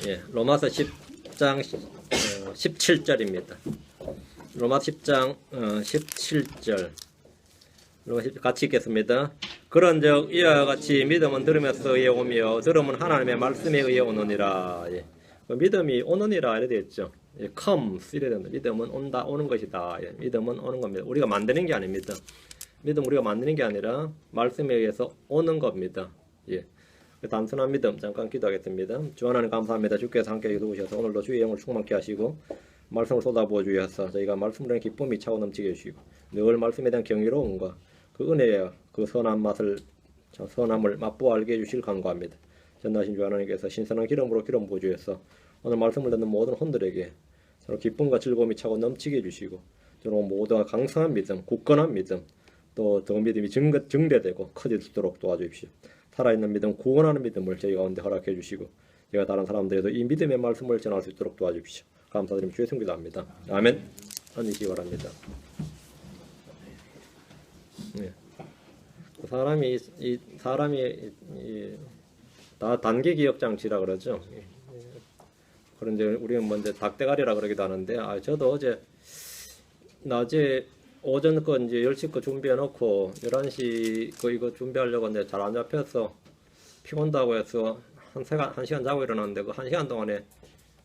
예, 로마서 10장 17절입니다. 로마서 10장 17절. 같이 읽겠습니다. 그런즉 이와 같이 믿음은 들으면서 의에 오며 들음은 하나님의 말씀에 의해 오느니라. 예. 믿음이 오느니라 이래 되었죠. 예, comes 이래 된다. 믿음은 온다, 오는 것이다. 예, 믿음은 오는 겁니다. 우리가 만드는 게 아닙니다. 믿음 우리가 만드는 게 아니라 말씀에 의해서 오는 겁니다. 예. 단순한 믿음 잠깐 기도하겠습니다. 주 하나님 감사합니다. 주께서 함께 도우셔서 오늘도 주의 영을 충만케 하시고 말씀을 쏟아부어 주셔서 저희가 말씀으로 기쁨이 차고 넘치게 해주시고 늘 말씀에 대한 경이로움과 그 은혜와 그 선한 맛을 선함을 맛보아 알게 해주실 간구합니다. 전하신 주 하나님께서 신선한 기름으로 기름 부어주셔서 오늘 말씀을 듣는 모든 혼들에게 서로 기쁨과 즐거움이 차고 넘치게 해주시고 저로 모두가 강성한 믿음, 굳건한 믿음 또 더 믿음이 증대되고 커질 수 있도록 도와주십시오. 살아있는 믿음, 구원하는 믿음을 저희 가운데 허락해 주시고 제가 다른 사람들에도 이 믿음의 말씀을 전할 수 있도록 도와주십시오. 감사드리며 주의 성기도 합니다. 아멘. 앉으시기 바랍니다. 네. 사람이 다 단계 기억 장치라 그러죠. 그런데 우리는 먼저 닭대가리라 그러기도 하는데 저도 어제 낮에 오전 거 이제 10시 거 준비해 놓고 11시 거 이거 준비하려고 했는데 잘 안 잡혀서 피곤다고 해서 한 시간 자고 일어났는데 그 1시간 동안에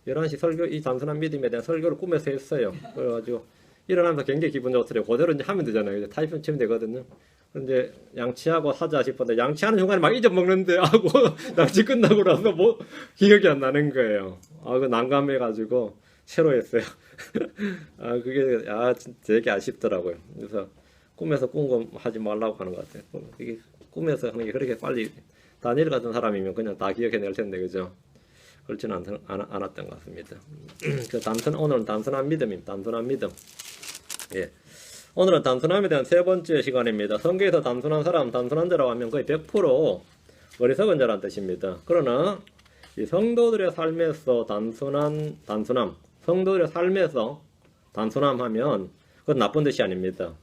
11시 설교 이 단순한 믿음에 대한 설교를 꿈에서 했어요. 그래가지고 일어나면서 굉장히 기분 좋더라고요. 그대로 이제 하면 되잖아요. 이제 타이핑 치면 되거든요. 근데 양치하고 하자 싶었는데 양치하는 순간에 막 잊어먹는데 하고 양치 끝나고 나서 뭐 기억이 안 나는 거예요. 그 난감해가지고 새로 했어요. 그게 되게 아쉽더라고요. 그래서 꿈에서 꾼 거 하지 말라고 하는 것 같아요. 이게 꿈에서 하는 게 그렇게 빨리 다니엘 같은 사람이면 그냥 다 기억해낼 텐데 그죠? 그렇지는 않았던 것 같습니다. 오늘은 단순한 믿음입니다. 단순한 믿음. 예. 오늘은 단순함에 대한 세 번째 시간입니다. 성경에서 단순한 사람, 단순한 자라고 하면 거의 100% 어리석은 자라는 뜻입니다. 그러나 이 성도들의 삶에서 단순함, 성도들의 삶에서 단순함 하면 그건 나쁜 뜻이 아닙니다.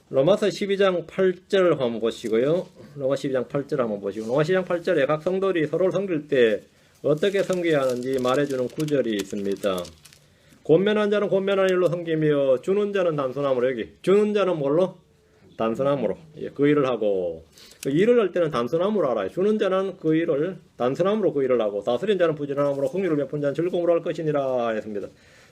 로마서 12장 8절 한번 보시고요. 로마 12장 8절 한번 보시고 로마 12장 8절에 각 성도들이 서로를 섬길 때 어떻게 섬겨야 하는지 말해주는 구절이 있습니다. 권면한 자는 권면한 일로 섬기며 주는 자는 단순함으로 여기 주는 자는 뭘로? 단순함으로 그 일을 하고 그 일을 할 때는 단순함으로 알아요. 주는 자는 그 일을 단순함으로 그 일을 하고 다스린 자는 부지런함으로 긍휼을 베푼 자는 즐거움으로 할 것이니라 했습니다.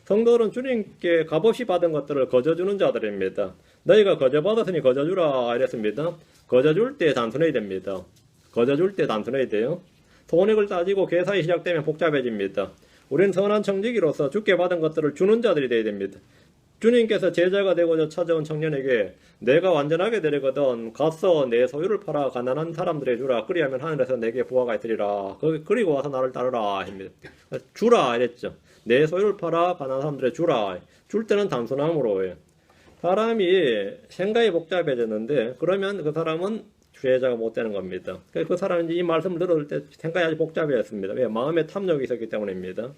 성도들은 주님께 값없이 받은 것들을 거저주는 자들입니다. 너희가 거저받았으니 거저주라 이랬습니다. 거저줄 때 단순해야 됩니다. 거저줄 때 단순해야 돼요. 손익을 따지고 계산이 시작되면 복잡해집니다. 우리는 선한 청지기로서 주께 받은 것들을 주는 자들이 되어야 됩니다. 주님께서 제자가 되고자 찾아온 청년에게 내가 완전하게 되려거든 가서 내 소유를 팔아 가난한 사람들에게 주라. 그리하면 하늘에서 내게 부하가 있으리라. 그리고 와서 나를 따르라 합니다. 주라 이랬죠. 내 소유를 팔아 가난한 사람들에게 주라. 줄 때는 단순함으로 해요. 사람이 생각이 복잡해졌는데 그러면 그 사람은 죄자가 못 되는 겁니다. 그 사람이 이 말씀을 들을 때 생각이 아주 복잡해졌습니다. 왜? 마음에 탐욕이 있었기 때문입니다.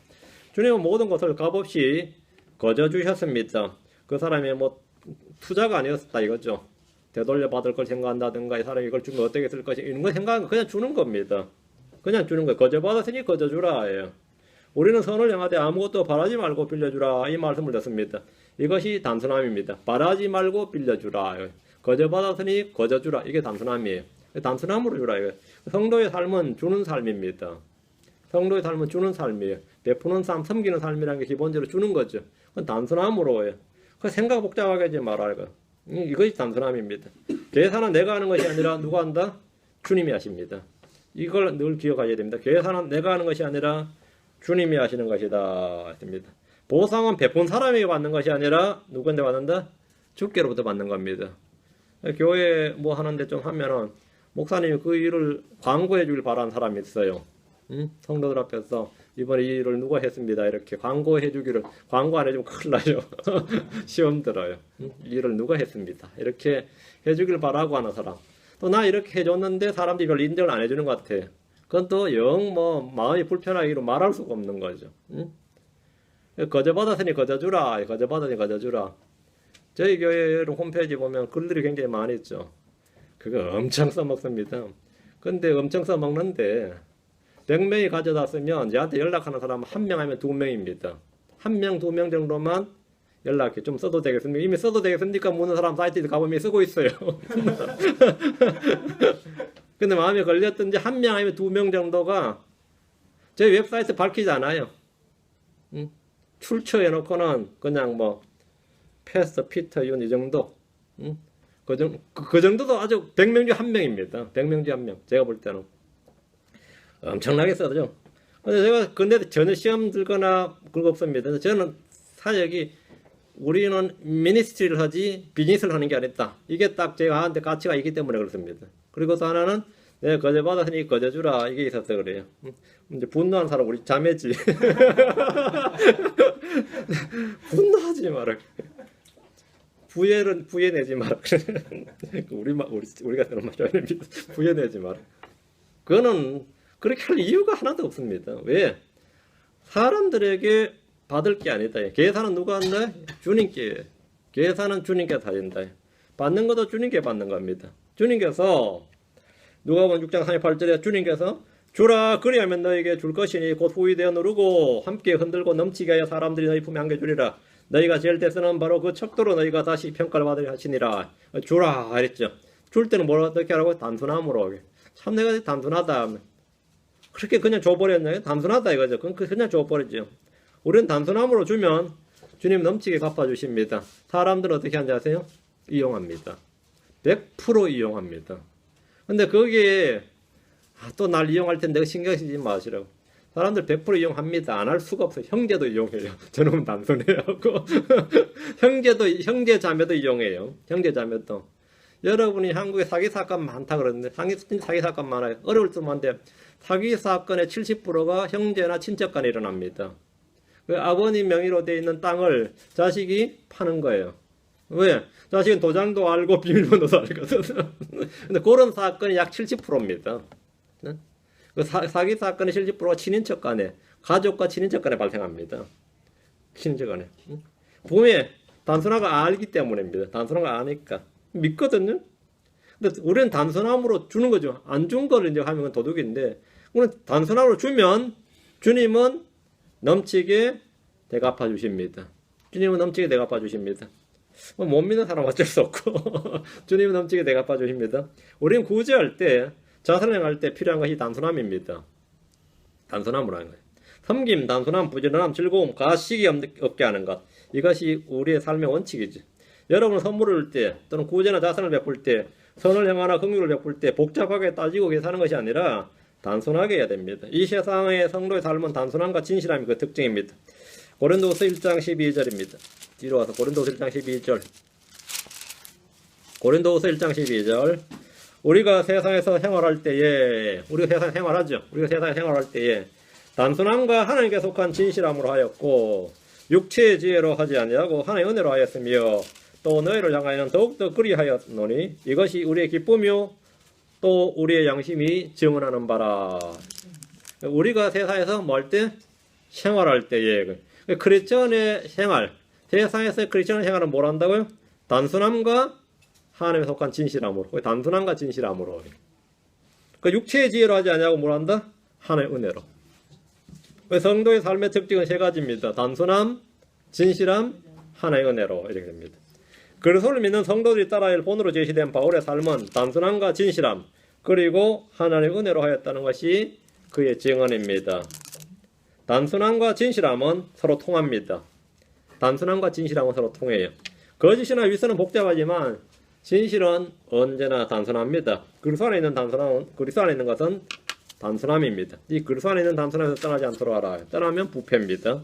주님은 모든 것을 값없이 거저 주셨습니다. 그 사람이 뭐 투자가 아니었다 이거죠. 되돌려 받을 걸 생각한다든가 이 사람이 이걸 주면 어떻게 쓸 것이 이런 거 생각하면 그냥 주는 겁니다. 그냥 주는 거예요. 거저 받았으니 거저 주라 예요. 우리는 선을 행하되 아무것도 바라지 말고 빌려주라 이 말씀을 듣습니다. 이것이 단순함입니다. 바라지 말고 빌려주라. 거저 받았으니 거저 주라. 이게 단순함이에요. 단순함으로 주라. 이거. 성도의 삶은 주는 삶입니다. 성도의 삶은 주는 삶이에요. 베푸는 삶, 섬기는 삶이라는 게 기본적으로 주는 거죠. 그건 단순함으로 해요. 그 생각 복잡하게 하지 말아요. 이것이 단순함입니다. 계산은 내가 하는 것이 아니라 누가 한다? 주님이 하십니다. 이걸 늘 기억하셔야 됩니다. 계산은 내가 하는 것이 아니라 주님이 하시는 것이다. 했습니다. 보상은 베푼 사람에게 받는 것이 아니라 누구한테 받는다? 주께로부터 받는 겁니다. 교회 뭐 하는데 좀 하면은 목사님이 그 일을 광고해 주길 바라는 사람이 있어요. 성도들 앞에서 이번에 이 일을 누가 했습니다. 이렇게 광고해 주기를 광고 안 해주면 큰일 나요. 시험 들어요. 이 일을 누가 했습니다. 이렇게 해주길 바라고 하는 사람. 또 나 이렇게 해줬는데 사람들이 별로 인정을 안 해주는 것 같아. 그건 또 영 마음이 불편하기로 말할 수가 없는 거죠. 거저 받았으니 거저 주라. 거저 받았으니 거저 주라. 저희 교회 홈페이지 보면 글들이 굉장히 많이 있죠. 그거 엄청 써먹습니다. 근데 엄청 써먹는데 100명이 가져다 쓰면 저한테 연락하는 사람은 1명 아니면 2명입니다. 1명, 2명 정도만 연락해. 좀 써도 되겠습니까? 이미 써도 되겠습니까? 묻는 사람 사이트에 가보면 쓰고 있어요. 근데 마음에 걸렸든지 1명 아니면 2명 정도가 저희 웹사이트 밝히지 않아요. 출처해놓고는 그냥 뭐 패스터, 피터, 윤 이 정도. 그 정도도 아주 100명 중 1명입니다. 100명 중 1명. 제가 볼 때는 엄청나게 써죠. 근데 제가 근데 전혀 시험 들거나 그런 거 없습니다. 저는 사역이 우리는 미니스트리를 하지 비즈니스를 하는 게 아니다. 이게 딱 제가 한테 가치가 있기 때문에 그렇습니다. 그리고 또 하나는 내가 거저 받았으니 거저 주라 이게 있어서 그래요. 이제 분노한 사람 우리 자매지. 분노하지 마라. 부에 내지 마라. 우리가 그런 말 줘야 됩니다. 부에 내지 마라. 그거는 그렇게 할 이유가 하나도 없습니다. 왜? 사람들에게 받을 게 아니다. 계산은 누가 한다? 주님께. 계산은 주님께 다 된다. 받는 것도 주님께 받는 겁니다. 주님께서 누가복음 6장 38절에 주님께서 주라 그리하면 너에게 줄 것이니 곧 후히 되어 누르고 함께 흔들고 넘치게 하여 사람들이 너희 품에 안겨 주리라. 너희가 제일 때 쓰는 바로 그 척도로 너희가 다시 평가를 받으려 하시니라. 주라 그랬죠. 줄 때는 뭘 어떻게 하라고? 단순함으로. 참 내가 단순하다. 그렇게 그냥 줘버렸나요? 단순하다 이거죠. 그냥 줘버렸죠. 우리는 단순함으로 주면 주님 넘치게 갚아주십니다. 사람들은 어떻게 하는지 아세요? 이용합니다. 100% 이용합니다. 근데 거기에 또 날 이용할 텐데 신경 쓰지 마시라고. 사람들 100% 이용합니다. 안 할 수가 없어요. 형제도 이용해요. 저놈은 단순해요. 형제 자매도 이용해요. 형제 자매도. 여러분이 한국에 사기 사건 많다 그러는데 사기 사건 많아요. 어려울 수만데 사기 사건의 70%가 형제나 친척 간에 일어납니다. 그 아버님 명의로 되어 있는 땅을 자식이 파는 거예요. 왜? 자식은 도장도 알고 비밀번호도 알거든. 근데 그런 사건이 약 70%입니다. 그 사기 사건의 70%가 친인척 간에, 가족과 친인척 간에 발생합니다. 친인척 간에. 봄에 단순화가 알기 때문입니다. 단순화가 아니까. 믿거든요? 근데 우리는 단순함으로 주는 거죠. 안 준 거를 이제 하면 도둑인데, 우리는 단순함으로 주면 주님은 넘치게 대갚아 주십니다. 주님은 넘치게 대갚아 주십니다. 못 믿는 사람 어쩔 수 없고 주님은 넘치게 대갚아 주십니다. 우리는 구제할 때, 자선행할 때 필요한 것이 단순함입니다. 단순함으로 하는 거예요. 섬김, 단순함, 부지런함, 즐거움, 가식이 없게 하는 것. 이것이 우리의 삶의 원칙이죠. 여러분 선물을 줄 때 또는 구제나 자선을 베풀 때, 선을 행하나 긍휼을 베풀 때 복잡하게 따지고 계산하는 것이 아니라 단순하게 해야 됩니다. 이 세상의 성도의 삶은 단순함과 진실함이 그 특징입니다. 고린도후서 1장 12절입니다. 뒤로 와서 고린도후서 1장 12절. 고린도후서 1장 12절. 우리가 세상에서 생활할 때에, 우리가 세상에 생활하죠. 우리가 세상에 생활할 때에 단순함과 하나님께 속한 진실함으로 하였고 육체의 지혜로 하지 아니하고 하나님의 은혜로 하였으며 또 너희를 향하여는 더욱더 그리하였노니 이것이 우리의 기쁨이요 또 우리의 양심이 증언하는 바라. 우리가 세상에서 뭐 할 때? 생활할 때에 크리스천의 생활, 세상에서의 크리스천의 생활은 뭘 한다고요? 단순함과 하나님에 속한 진실함으로. 단순함과 진실함으로. 그 육체의 지혜로 하지 아니하고 뭘 한다? 하나님의 은혜로. 성도의 삶의 특징은 세 가지입니다. 단순함, 진실함, 하나님의 은혜로 이렇게 됩니다. 그리스도를 믿는 성도들이 따라야 할 본으로 제시된 바울의 삶은 단순함과 진실함 그리고 하나님의 은혜로 하였다는 것이 그의 증언입니다. 단순함과 진실함은 서로 통합니다. 단순함과 진실함은 서로 통해요. 거짓이나 위선은 복잡하지만 진실은 언제나 단순합니다. 그리스도 안에 있는 그리스도 안에 있는 것은 단순함입니다. 이 그리스도 안에 있는 단순함에서 떠나지 않도록 알아요. 떠나면 부패입니다.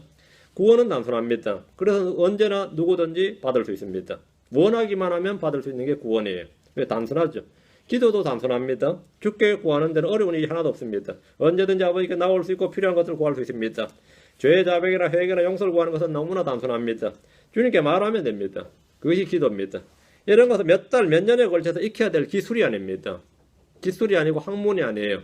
구원은 단순합니다. 그래서 언제나 누구든지 받을 수 있습니다. 원하기만 하면 받을 수 있는 게 구원이에요. 왜? 단순하죠. 기도도 단순합니다. 주께 구하는 데는 어려운 일이 하나도 없습니다. 언제든지 아버지께 나올 수 있고 필요한 것을 구할 수 있습니다. 죄의 자백이나 회개나 용서를 구하는 것은 너무나 단순합니다. 주님께 말하면 됩니다. 그것이 기도입니다. 이런 것은 몇 달, 몇 년에 걸쳐서 익혀야 될 기술이 아닙니다. 기술이 아니고 학문이 아니에요.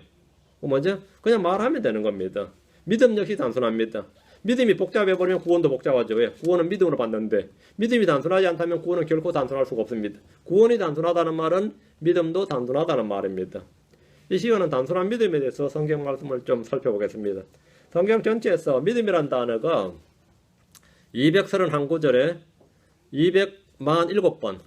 먼저 그냥 말하면 되는 겁니다. 믿음 역시 단순합니다. 믿음이 복잡해버리면 구원도 복잡하죠. 왜? 구원은 믿음으로 받는데 믿음이 단순하지 않다면 구원은 결코 단순할 수가 없습니다. 구원이 단순하다는 말은 믿음도 단순하다는 말입니다. 이 시간은 단순한 믿음에 대해서 성경 말씀을 좀 살펴보겠습니다. 성경 전체에서 믿음이란 단어가 231구절에 247번,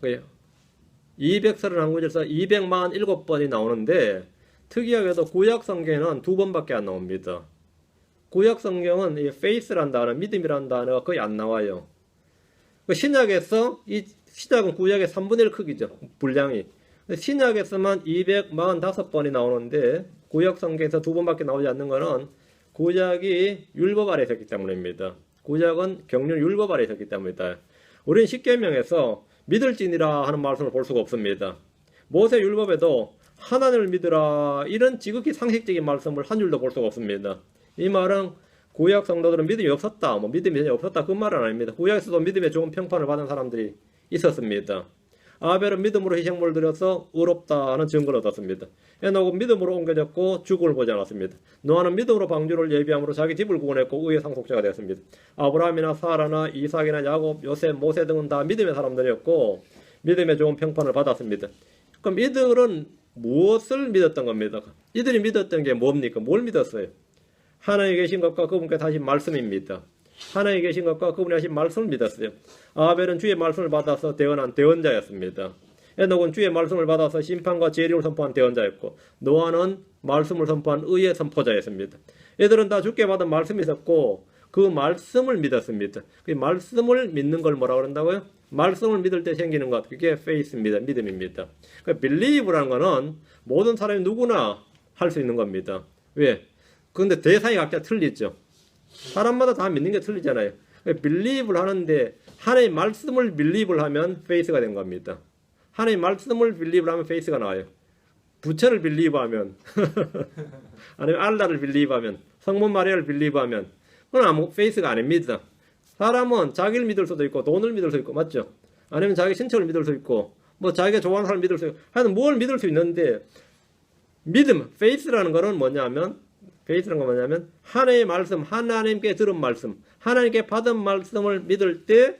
231구절에서 247번이 나오는데 특이하게도 구약 성경에는 2번밖에 안 나옵니다. 구약 성경은 이 faith란 단어, 믿음이란 단어가 거의 안 나와요. 신약에서 이 신약은 구약의 3분의 1 크기죠. 분량이. 신약에서만 245번이 나오는데 구약 성경에서 2번밖에 나오지 않는 것은 구약이 율법 아래 있었기 때문입니다. 구약은 경륜 율법 아래 있었기 때문이다. 우리는 십계명에서 믿을지니라 하는 말씀을 볼 수가 없습니다. 모세 율법에도 하나님을 믿으라 이런 지극히 상식적인 말씀을 한 줄도 볼 수가 없습니다. 이 말은 구약 성도들은 믿음이 없었다, 믿음이 전혀 없었다 그 말은 아닙니다. 구약에서도 믿음에 좋은 평판을 받은 사람들이 있었습니다. 아벨은 믿음으로 희생물을 드려서 의롭다는 증거를 얻었습니다. 에녹은 믿음으로 옮겨졌고 죽음을 보지 않았습니다. 노아는 믿음으로 방주를 예비함으로 자기 집을 구원했고 의의 상속자가 되었습니다. 아브라함이나 사라나 이삭이나 야곱, 요셉, 모세 등은 다 믿음의 사람들이었고 믿음에 좋은 평판을 받았습니다. 그럼 이들은 무엇을 믿었던 겁니다? 이들이 믿었던 게 뭡니까? 뭘 믿었어요? 하나님이 계신 것과 그분께서 하신 말씀입니다. 하나님이 계신 것과 그분이 하신 말씀을 믿었어요. 아벨은 주의 말씀을 받아서 대언한 대언자였습니다. 에녹은 주의 말씀을 받아서 심판과 재림을 선포한 대언자였고 노아는 말씀을 선포한 의의 선포자였습니다. 얘들은 다 주께 받은 말씀이 있었고 그 말씀을 믿었습니다. 그 말씀을 믿는 걸 뭐라고 그런다고요? 말씀을 믿을 때 생기는 것, 그게 faith입니다. 믿음입니다. 그러니까 believe라는 거는 모든 사람이 누구나 할 수 있는 겁니다. 왜? 그런데 대상이 각자 틀리죠. 사람마다 다 믿는 게 틀리잖아요. believe를 하는데 하나님의 말씀을 believe를 하면 faith가 된 겁니다. 하나님의 말씀을 believe를 하면 faith가 나와요. 부처를 believe하면 아니면 알라를 believe하면 성모 마리아를 believe하면 그건 아무 faith가 아닙니다. 사람은 자기를 믿을 수도 있고 돈을 믿을 수 있고 맞죠? 아니면 자기 신체를 믿을 수 있고 뭐 자기가 좋아하는 사람을 믿을 수 있고 하여튼 뭘 믿을 수 있는데 믿음, faith라는 거는 뭐냐면 faith라는 건 뭐냐면 하나님의 말씀, 하나님께 들은 말씀, 하나님께 받은 말씀을 믿을 때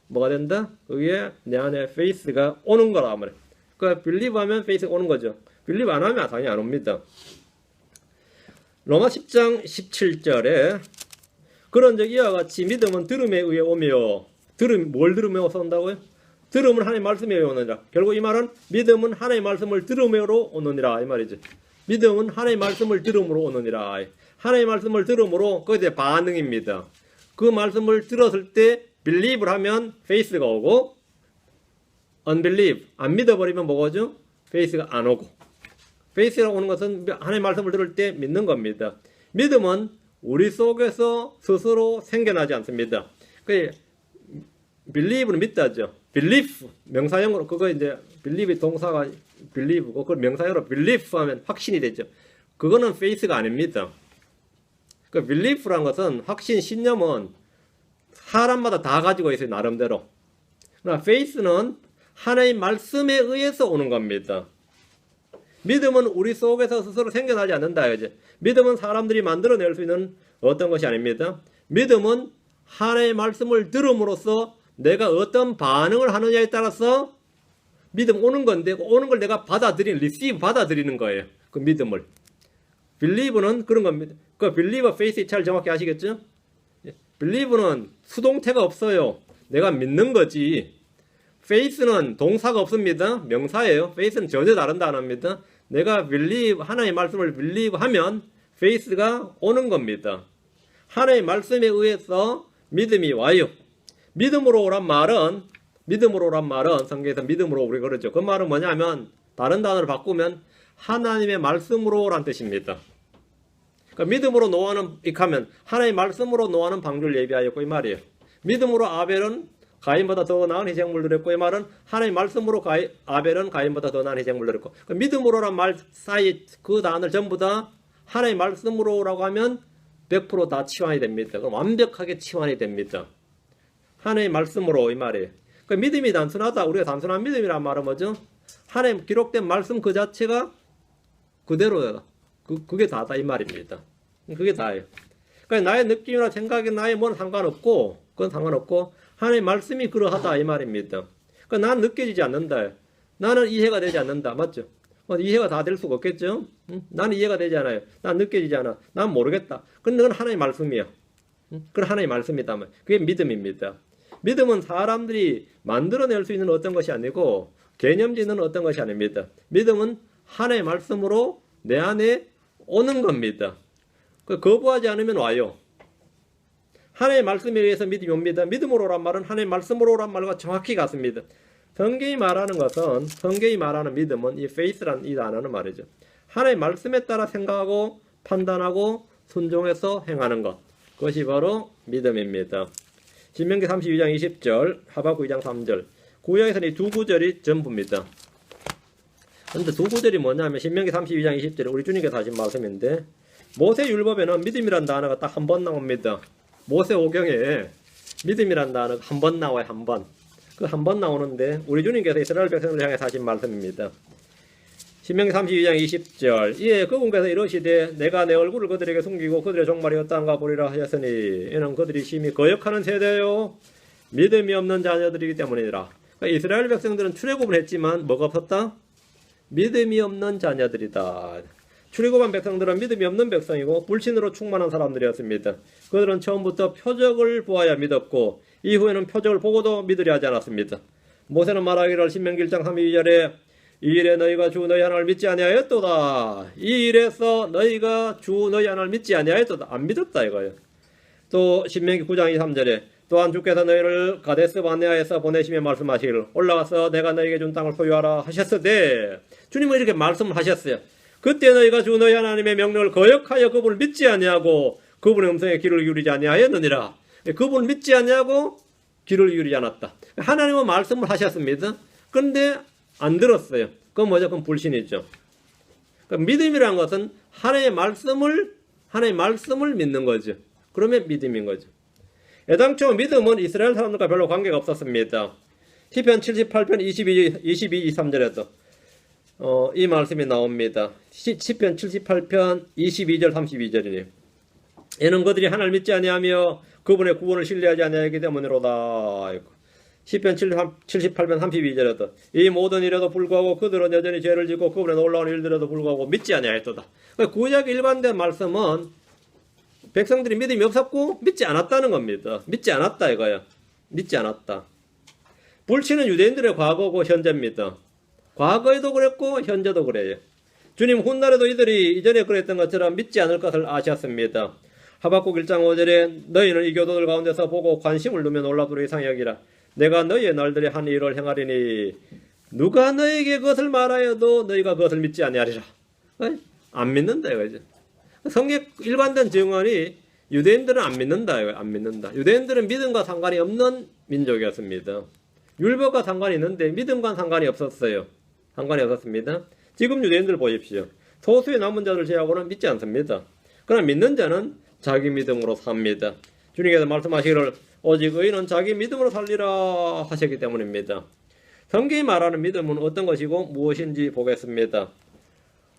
뭐가 된다? 그게 내 안에 faith가 오는 거라 말이에요. 그러니까 believe 하면 faith가 오는 거죠. believe 안 하면 당연히 안 옵니다. 로마 10장 17절에 그런즉 이와 같이 믿음은 들음에 의해 오며 뭘 들으면서 온다고요? 들음은 하나님의 말씀에 의해 오느니라. 결국 이 말은 믿음은 하나님의 말씀을 들음으로 오느니라 이 말이죠. 믿음은 하나님의 말씀을 들음으로 오느니라. 하나님의 말씀을 들음으로 그게 이제 반응입니다. 그 말씀을 들었을 때 believe를 하면 faith가 오고 unbelieve 안 믿어버리면 뭐죠? faith가 안 오고 faith가 오는 것은 하나님의 말씀을 들을 때 믿는 겁니다. 믿음은 우리 속에서 스스로 생겨나지 않습니다. 그 believe는 믿다죠. belief 명사형으로 그거 이제 believe 동사가 believe고 그걸 명사형으로 belief 하면 확신이 되죠. 그거는 faith가 아닙니다. 그 belief라는 것은 확신, 신념은 사람마다 다 가지고 있어요. 나름대로. 그러나 faith는 하나님 말씀에 의해서 오는 겁니다. 믿음은 우리 속에서 스스로 생겨나지 않는다. 이제 믿음은 사람들이 만들어낼 수 있는 어떤 것이 아닙니다. 믿음은 하나님의 말씀을 들음으로써 내가 어떤 반응을 하느냐에 따라서 믿음 오는 건데 오는 걸 내가 받아들이는 거예요. 그 믿음을. believe는 그런 겁니다. 그 believer, faith 차를 정확히 아시겠죠? believe는 수동태가 없어요. 내가 믿는 거지. faith는 동사가 없습니다. 명사예요. faith는 전혀 다른 단어입니다. 내가 believe, 하나님의 말씀을 believe 하면 faith가 오는 겁니다. 하나님의 말씀에 의해서 믿음이 와요. 믿음으로 오란 말은 성경에서 믿음으로 우리 그러죠. 그 말은 뭐냐면 다른 단어를 바꾸면 하나님의 말씀으로 란 뜻입니다. 그러니까 믿음으로 노아는 익하면 하나님의 말씀으로 노아는 방주를 예비하였고 이 말이에요. 믿음으로 아벨은 가인보다 더 나은 희생물을 드렸고 이 말은 하나님의 말씀으로 아벨은 가인보다 더 나은 희생물을 드렸고 그러니까 믿음으로란 말 사이 그 단어를 전부 다 하나님의 말씀으로라고 하면 100% 다 치환이 됩니다. 그럼 완벽하게 치환이 됩니다. 하나님의 말씀으로 이 말이에요. 그러니까 믿음이 단순하다. 우리가 단순한 믿음이란 말은 뭐죠? 하나님 기록된 말씀 그 자체가 그대로다. 그게 다다 이 말입니다. 그게 다예요. 그러니까 나의 느낌이나 생각이 나의 뭔 상관없고 그건 상관없고 하나님의 말씀이 그러하다 이 말입니다. 그러니까 나는 느껴지지 않는다. 나는 이해가 되지 않는다. 맞죠? 이해가 다 될 수가 없겠죠? 응? 나는 이해가 되지 않아요. 난 느껴지지 않아. 난 모르겠다. 근데 그건 하나의 말씀이야. 응? 그건 하나의 말씀이다. 그게 믿음입니다. 믿음은 사람들이 만들어낼 수 있는 어떤 것이 아니고 개념짓는 어떤 것이 아닙니다. 믿음은 하나의 말씀으로 내 안에 오는 겁니다. 거부하지 않으면 와요. 하나의 말씀에 의해서 믿음이 옵니다. 믿음으로 오란 말은 하나의 말씀으로 오란 말과 정확히 같습니다. 성경이 말하는 것은, 성경이 말하는 믿음은 이 faith라는 이 단어는 말이죠. 하나의 말씀에 따라 생각하고 판단하고 순종해서 행하는 것. 그것이 바로 믿음입니다. 신명기 32장 20절, 하박국 2장 3절. 구약에서는 이 두 구절이 전부입니다. 근데 두 구절이 뭐냐면 신명기 32장 20절에 우리 주님께서 하신 말씀인데 모세 율법에는 믿음이란 단어가 딱 한 번 나옵니다. 모세 오경에 믿음이란 단어가 한 번 나와요. 한 번. 그 한 번 나오는데 우리 주님께서 이스라엘 백성을 향해서 하신 말씀입니다. 신명기 32장 20절. 이에 그분께서 이러시되 내가 내 얼굴을 그들에게 숨기고 그들의 종말이 어떠한가 보리라 하셨으니 이는 그들이 심히 거역하는 세대요 믿음이 없는 자녀들이기 때문이라. 그러니까 이스라엘 백성들은 출애굽을 했지만 뭐가 없었다? 믿음이 없는 자녀들이다. 출애굽한 백성들은 믿음이 없는 백성이고 불신으로 충만한 사람들이었습니다. 그들은 처음부터 표적을 보아야 믿었고 이후에는 표적을 보고도 믿으려 하지 않았습니다. 모세는 말하기를 신명기 1장 32절에 이 일에 너희가 주 너희 하나님을 믿지 아니하였도다. 이 일에서 너희가 주 너희 하나님을 믿지 아니하였도다. 안 믿었다 이거예요. 또 신명기 9장 23절에 또한 주께서 너희를 가데스 바네아에서 보내시며 말씀하시기를 올라가서 내가 너희에게 준 땅을 소유하라 하셨으되 주님은 이렇게 말씀을 하셨어요. 그때 너희가 주 너희 하나님의 명령을 거역하여 그분을 믿지 아니하고 그분의 음성에 귀를 기울이지 아니하였느니라. 그분을 믿지 아니하고 귀를 기울이지 않았다. 하나님은 말씀을 하셨습니다. 그런데 안 들었어요. 그건 뭐죠? 그건 불신이죠. 그러니까 믿음이라는 것은 하나님의 말씀을 믿는 거죠. 그러면 믿음인 거죠. 애당초 믿음은 이스라엘 사람들과 별로 관계가 없었습니다. 시편 78편 22, 23절에도 이 말씀이 나옵니다. 시편 78편 22절 32절이네요. 이는 그들이 하나님을 믿지 아니하며 그분의 구원을 신뢰하지 아니하기 때문이로다. 시편 78편 32절에도 이 모든 일에도 불구하고 그들은 여전히 죄를 짓고 그분의 놀라운 일들에도 불구하고 믿지 아니하였도다. 구약 일반된 말씀은 백성들이 믿음이 없었고 믿지 않았다는 겁니다. 믿지 않았다 이거야. 믿지 않았다. 불신은 유대인들의 과거고 현재입니다. 과거에도 그랬고 현재도 그래요. 주님 훗날에도 이들이 이전에 그랬던 것처럼 믿지 않을 것을 아셨습니다. 하박국 1장 5절에 너희는 이 교도들 가운데서 보고 관심을 두며 놀라도록 이상히 여기라. 내가 너희의 날들에 한 일을 행하리니 누가 너희에게 그것을 말하여도 너희가 그것을 믿지 아니하리라. 안 믿는다 이거죠. 성경 일관된 증언이 유대인들은 안 믿는다 이거예요. 안 믿는다. 유대인들은 믿음과 상관이 없는 민족이었습니다. 율법과 상관이 있는데 믿음과 상관이 없었어요. 상관이 없었습니다. 지금 유대인들 보십시오. 소수의 남은 자들 제하고는 믿지 않습니다. 그러나 믿는 자는 자기 믿음으로 삽니다. 주님께서 말씀하시기를 오직 의인은 자기 믿음으로 살리라 하셨기 때문입니다. 성경이 말하는 믿음은 어떤 것이고 무엇인지 보겠습니다.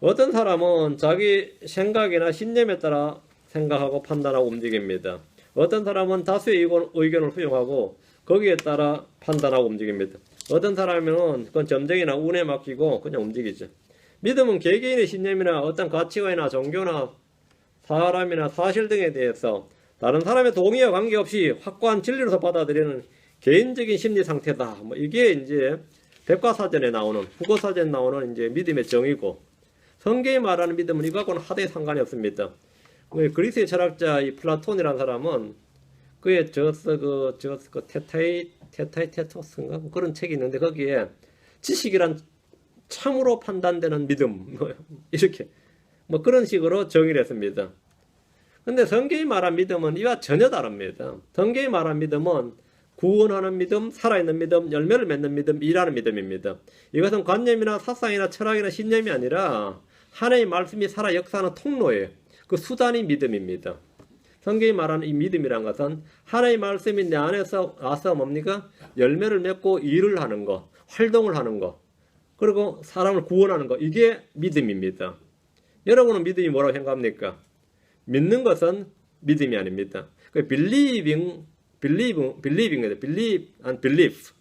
어떤 사람은 자기 생각이나 신념에 따라 생각하고 판단하고 움직입니다. 어떤 사람은 다수의 의견을 수용하고 거기에 따라 판단하고 움직입니다. 어떤 사람은 그건 점쟁이나 운에 맡기고 그냥 움직이죠. 믿음은 개개인의 신념이나 어떤 가치관이나 종교나 사람이나 사실 등에 대해서 다른 사람의 동의와 관계없이 확고한 진리로서 받아들이는 개인적인 심리 상태다. 이게 이제 백과사전에 나오는, 국어사전에 나오는 이제 믿음의 정의고, 성경이 말하는 믿음은 이거하고는 하대에 상관이 없습니다. 그리스의 철학자 이 플라톤이라는 사람은 그의 테타이테토스인가 그런 책이 있는데 거기에 지식이란 참으로 판단되는 믿음 이렇게 그런 식으로 정의를 했습니다. 근데 성경이 말한 믿음은 이와 전혀 다릅니다. 성경이 말한 믿음은 구원하는 믿음, 살아있는 믿음, 열매를 맺는 믿음, 일하는 믿음입니다. 이것은 관념이나 사상이나 철학이나 신념이 아니라 하나님의 말씀이 살아 역사하는 통로예요. 그 수단이 믿음입니다. 성경이 말하는 이 믿음이란 것은 하나님의 말씀이 내 안에서 와서 뭡니까? 열매를 맺고 일을 하는 거, 활동을 하는 거, 그리고 사람을 구원하는 거, 이게 믿음입니다. 여러분은 믿음이 뭐라고 생각합니까? 믿는 것은 믿음이 아닙니다. believe and belief.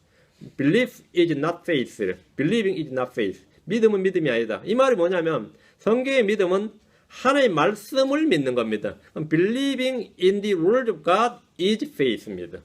Belief is not faith. Believing is not faith. 믿음은 믿음이 아니다. 이 말이 뭐냐면 성경의 믿음은 하나님의 말씀을 믿는 겁니다. Believing in the word of God is faith입니다.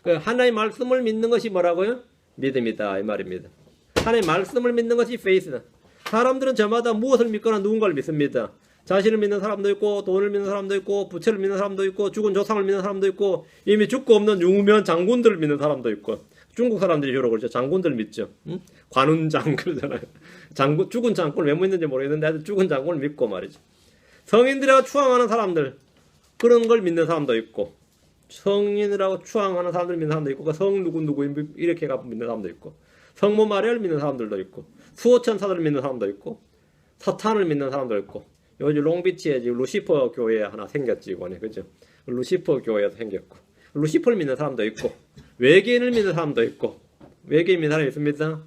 하나님의 말씀을 믿는 것이 뭐라고요? 믿음이다 이 말입니다. 하나님의 말씀을 믿는 것이 faith다. 사람들은 저마다 무엇을 믿거나 누군가를 믿습니다. 자신을 믿는 사람도 있고, 돈을 믿는 사람도 있고, 부채를 믿는 사람도 있고, 죽은 조상을 믿는 사람도 있고, 이미 죽고 없는 유명 장군들을 믿는 사람도 있고. 중국 사람들이 주로 그러죠. 장군들 믿죠. 관운장 그러잖아요. 죽은 장군을 왜 믿는지 모르겠는데 하여튼 죽은 장군을 믿고 말이죠. 성인들이라고 추앙하는 사람들, 그런 걸 믿는 사람도 있고, 성인이라고 추앙하는 사람들 믿는 사람도 있고, 성 누구 이렇게 갖고 믿는 사람도 있고, 성모 마리아를 믿는 사람들도 있고, 수호천사들을 믿는 사람도 있고, 사탄을 믿는 사람도 있고, 요즘 롱비치에 지금 루시퍼 교회 하나 생겼지 이번에, 그죠? 루시퍼 교회도 생겼고, 루시퍼를 믿는 사람도 있고, 외계인을 믿는 사람도 있고, 외계인 믿는 사람이 있습니다.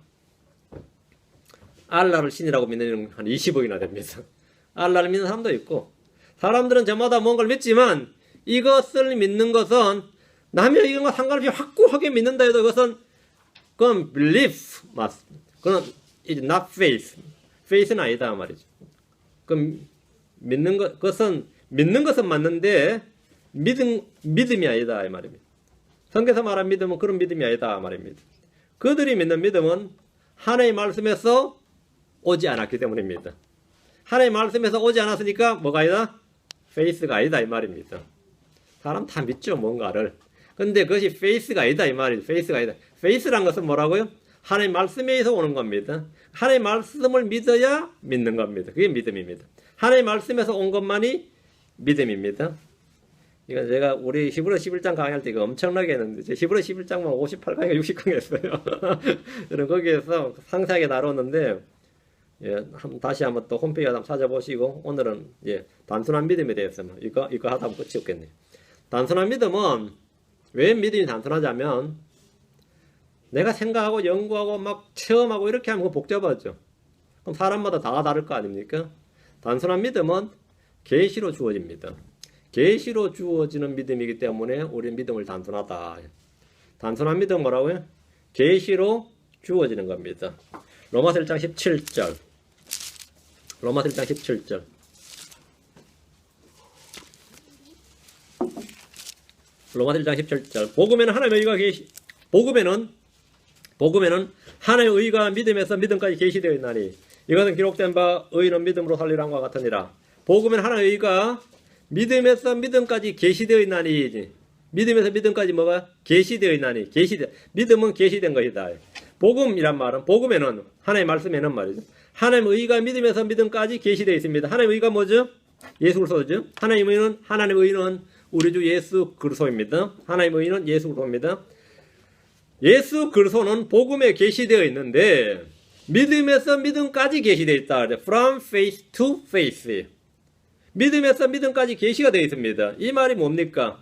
알라를 신이라고 믿는 한 20억이나 됩니다. 알라를 믿는 사람도 있고, 사람들은 저마다 뭔가를 믿지만 이것을 믿는 것은 남의 이런 거 상관없이 확고하게 믿는다 해도 이것은 그건 belief 맞습니다. 그건 is not faith. faith는 아니다 말이죠. 그럼 그것은 믿는 것은 맞는데 믿음이 아니다 이 말입니다. 성경에서 말한 믿음은 그런 믿음이 아니다 말입니다. 그들이 믿는 믿음은 하나님의 말씀에서 오지 않았기 때문입니다. 하나님의 말씀에서 오지 않았으니까 뭐가 아니다? faith가 아니다 이 말입니다. 사람 다 믿죠 뭔가를. 근데 그것이 faith가 아니다 이 말이죠. faith가 아니다. faith란 것은 뭐라고요? 하나님의 말씀에서 오는 겁니다. 하나님의 말씀을 믿어야 믿는 겁니다. 그게 믿음입니다. 하나님의 말씀에서 온 것만이 믿음입니다. 이건 제가 우리 히브리 11장 강의할 때 이거 엄청나게 했는데 히브리 11장만 58강에 60강 했어요. 저는 거기에서 상세하게 다뤘는데 다시 한번 또 홈페이지 한번 찾아보시고 오늘은 단순한 믿음에 대해서 이거 하다 보면 끝이 없겠네요. 단순한 믿음은 왜 믿음이 단순하자면 내가 생각하고 연구하고 막 체험하고 이렇게 하면 복잡하죠. 그럼 사람마다 다 다를 거 아닙니까? 단순한 믿음은 계시로 주어집니다. 계시로 주어지는 믿음이기 때문에 우리 믿음을 단순하다. 단순한 믿음은 뭐라고요? 계시로 주어지는 겁니다. 로마서 1장 17절. 로마서 1장 17절. 로마서 1장 17절. 복음에는 하나님의 의가 복음에는 하나님의 의가 믿음에서 믿음까지 계시되어 있나니 이것은 기록된 바 의인은 믿음으로 살리란과 같으니라. 복음에는 하나님의 의가 믿음에서 믿음까지 계시되어 있나니 믿음에서 믿음까지 뭐가 계시되어 있나니 믿음은 계시된 것이다. 복음이란 말은 복음에는 하나님의 말씀에는 말이죠. 하나님의 의가 믿음에서 믿음까지 계시되어 있습니다. 하나님의 의가 뭐죠? 예수 그리스도죠. 하나님의 의는 우리 주 예수 그리스도입니다. 하나님의 의는 예수 그리스도입니다. 예수 그리스도는 복음에 계시되어 있는데 믿음에서 믿음까지 계시되어 있다. From faith to faith. 믿음에서 믿음까지 계시가 되어 있습니다. 이 말이 뭡니까?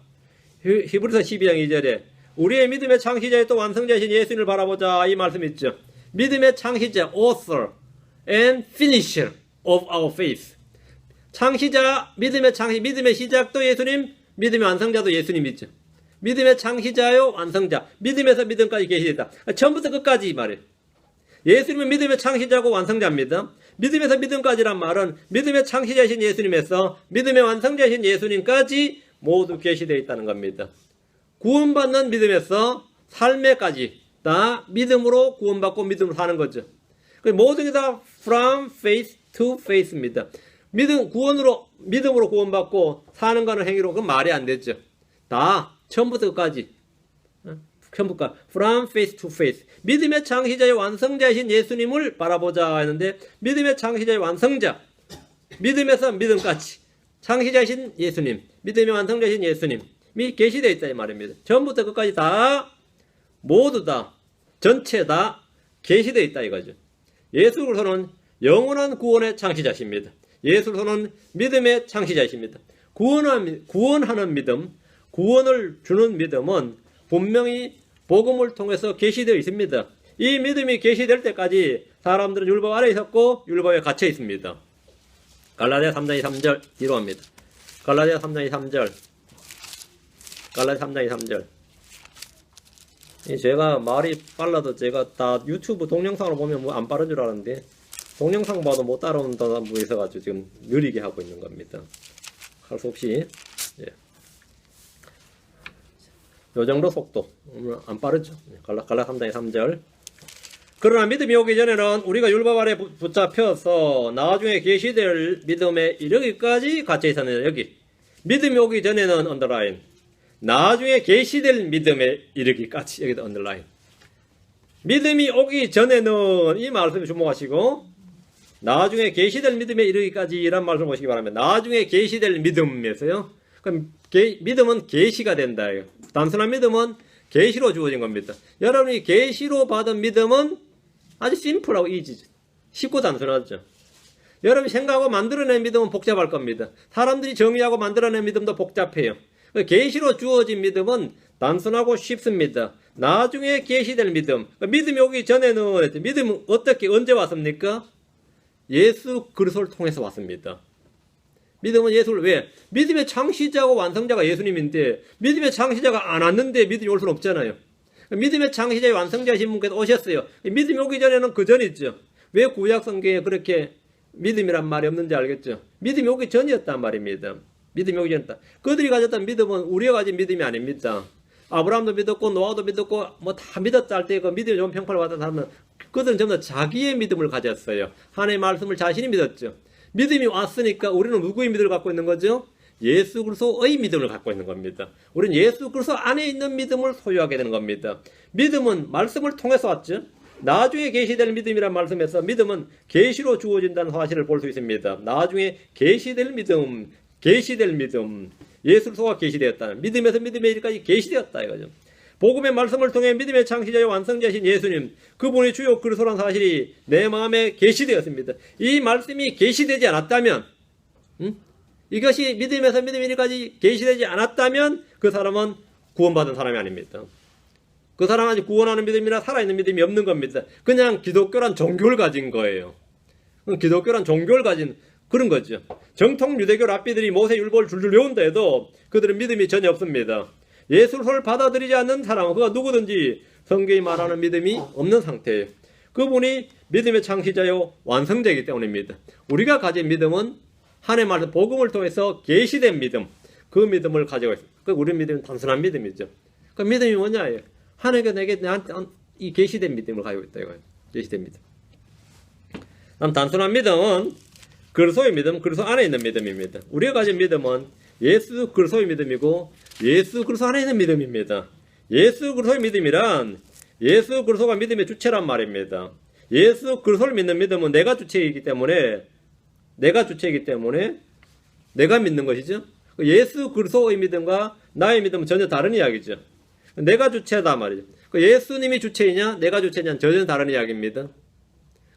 히브리서 12장 2절에 우리의 믿음의 창시자의 또 완성자이신 예수님을 바라보자 이 말씀 있죠. 믿음의 창시자 author and finisher of our faith. 창시자 믿음의 시작도 예수님, 믿음의 완성자도 예수님이죠. 믿음의 창시자요 완성자, 믿음에서 믿음까지 계시다. 처음부터 끝까지 이 말이에요. 예수님은 믿음의 창시자고 완성자입니다. 믿음에서 믿음까지란 말은 믿음의 창시자이신 예수님에서 믿음의 완성자이신 예수님까지 모두 계시되어 있다는 겁니다. 구원받는 믿음에서 삶에까지 다 믿음으로 구원받고 믿음으로 사는 거죠. 모든 게 다 from faith to faith입니다. 믿음으로 구원받고 사는 거는 행위로 그건 말이 안 되죠. 다 처음부터 끝까지 from faith to faith. 믿음의 창시자의 완성자이신 예수님을 바라보자 했는데 믿음의 창시자의 완성자, 믿음에서 믿음까지 창시자이신 예수님, 믿음의 완성자이신 예수님이 계시되어 있다 이 말입니다. 처음부터 끝까지 다 모두 다 전체 다 계시되어 있다 이거죠. 예수 그리스도는 영원한 구원의 창시자십니다. 예수 그리스도는 믿음의 창시자이십니다. 구원하는 믿음, 구원을 주는 믿음은 분명히 복음을 통해서 계시되어 있습니다. 이 믿음이 계시될 때까지 사람들은 율법 아래 있었고 율법에 갇혀 있습니다. 갈라디아 3장 23절 뒤로 갑니다. 갈라디아 3장 23절. 갈라디아 3장 23절. 제가 말이 빨라도 제가 다 유튜브 동영상으로 보면 뭐 안 빠른 줄 알았는데 동영상 봐도 못 따라온다는 분이 있어가지고 지금 느리게 하고 있는 겁니다. 할 수 없이. 예. 요 정도 속도. 안 빠르죠. 갈라 3장의 3절. 그러나 믿음이 오기 전에는 우리가 율법 아래 붙잡혀서 나중에 계시될 믿음에 이르기까지 갇혀 있었는데, 여기 믿음이 오기 전에는 언더라인, 나중에 계시될 믿음에 이르기까지, 여기도 언더라인. 믿음이 오기 전에는, 이 말씀에 주목하시고, 나중에 계시될 믿음에 이르기까지 이란 말씀을 보시기 바랍니다. 나중에 계시될 믿음에서요. 그럼 믿음은 계시가 된다. 단순한 믿음은 계시로 주어진 겁니다. 여러분이 계시로 받은 믿음은 아주 심플하고 이지죠. 쉽고 단순하죠. 여러분이 생각하고 만들어낸 믿음은 복잡할 겁니다. 사람들이 정의하고 만들어낸 믿음도 복잡해요. 계시로 주어진 믿음은 단순하고 쉽습니다. 나중에 계시될 믿음. 믿음이 오기 전에는 믿음은 어떻게 언제 왔습니까? 예수 그리스도를 통해서 왔습니다. 믿음은 예수를 왜? 믿음의 창시자고 완성자가 예수님인데 믿음의 창시자가 안 왔는데 믿음이 올 수는 없잖아요. 믿음의 창시자의 완성자이신 분께서 오셨어요. 믿음이 오기 전에는 그 전이죠. 왜 구약 성경에 그렇게 믿음이란 말이 없는지 알겠죠? 믿음이 오기 전이었단 말입니다. 믿음이 오기 전이었다. 그들이 가졌던 믿음은 우리가 가진 믿음이 아닙니다. 아브라함도 믿었고 노아도 믿었고 뭐 다 믿었다 할 때 그 믿음이 좋은 평가를 받은 사람은 그들은 전부 다 자기의 믿음을 가졌어요. 하나님의 말씀을 자신이 믿었죠. 믿음이 왔으니까 우리는 누구의 믿음을 갖고 있는 거죠? 예수 그리스도의 믿음을 갖고 있는 겁니다. 우리는 예수 그리스도 안에 있는 믿음을 소유하게 되는 겁니다. 믿음은 말씀을 통해서 왔죠. 나중에 계시될 믿음이란 말씀에서 믿음은 계시로 주어진다는 사실을 볼 수 있습니다. 나중에 계시될 믿음, 예수 그리스도가 계시되었다. 믿음에서 믿음에 이르기까지 계시되었다 이거죠. 복음의 말씀을 통해 믿음의 창시자와 완성자신 예수님, 그분이 주요 그리스도라는 사실이 내 마음에 계시되었습니다. 이 말씀이 계시되지 않았다면, 이것이 믿음에서 믿음에 이르기까지 계시되지 않았다면 그 사람은 구원받은 사람이 아닙니다. 그 사람은 아직 구원하는 믿음이나 살아있는 믿음이 없는 겁니다. 그냥 기독교란 종교를 가진 거예요. 기독교란 종교를 가진 그런 거죠. 정통 유대교 랍비들이 모세 율법을 줄줄 외운다 해도 그들은 믿음이 전혀 없습니다. 예수를 받아들이지 않는 사람은 그가 누구든지 성경이 말하는 믿음이 없는 상태예요. 그분이 믿음의 창시자요 완성자이기 때문입니다. 우리가 가진 믿음은 하나님의 말씀 복음을 통해서 계시된 믿음, 그 믿음을 가지고 있습니다. 그 우리 믿음은 단순한 믿음이죠. 그 믿음이 뭐냐예요. 하나님께 나한테 이 계시된 믿음을 가지고 있다 이거예요. 계시된 믿음. 그럼 단순한 믿음은 그리스도의 믿음, 그리스도 안에 있는 믿음입니다. 우리가 가진 믿음은 예수 그리스도의 믿음이고 예수 그리스도 안에 있는 믿음입니다. 예수 그리스도의 믿음이란 예수 그리스도가 믿음의 주체란 말입니다. 예수 그리스도를 믿는 믿음은 내가 주체이기 때문에 내가 믿는 것이죠. 예수 그리스도의 믿음과 나의 믿음은 전혀 다른 이야기죠. 내가 주체다 말이죠. 예수님이 주체이냐 내가 주체냐 전혀 다른 이야기입니다.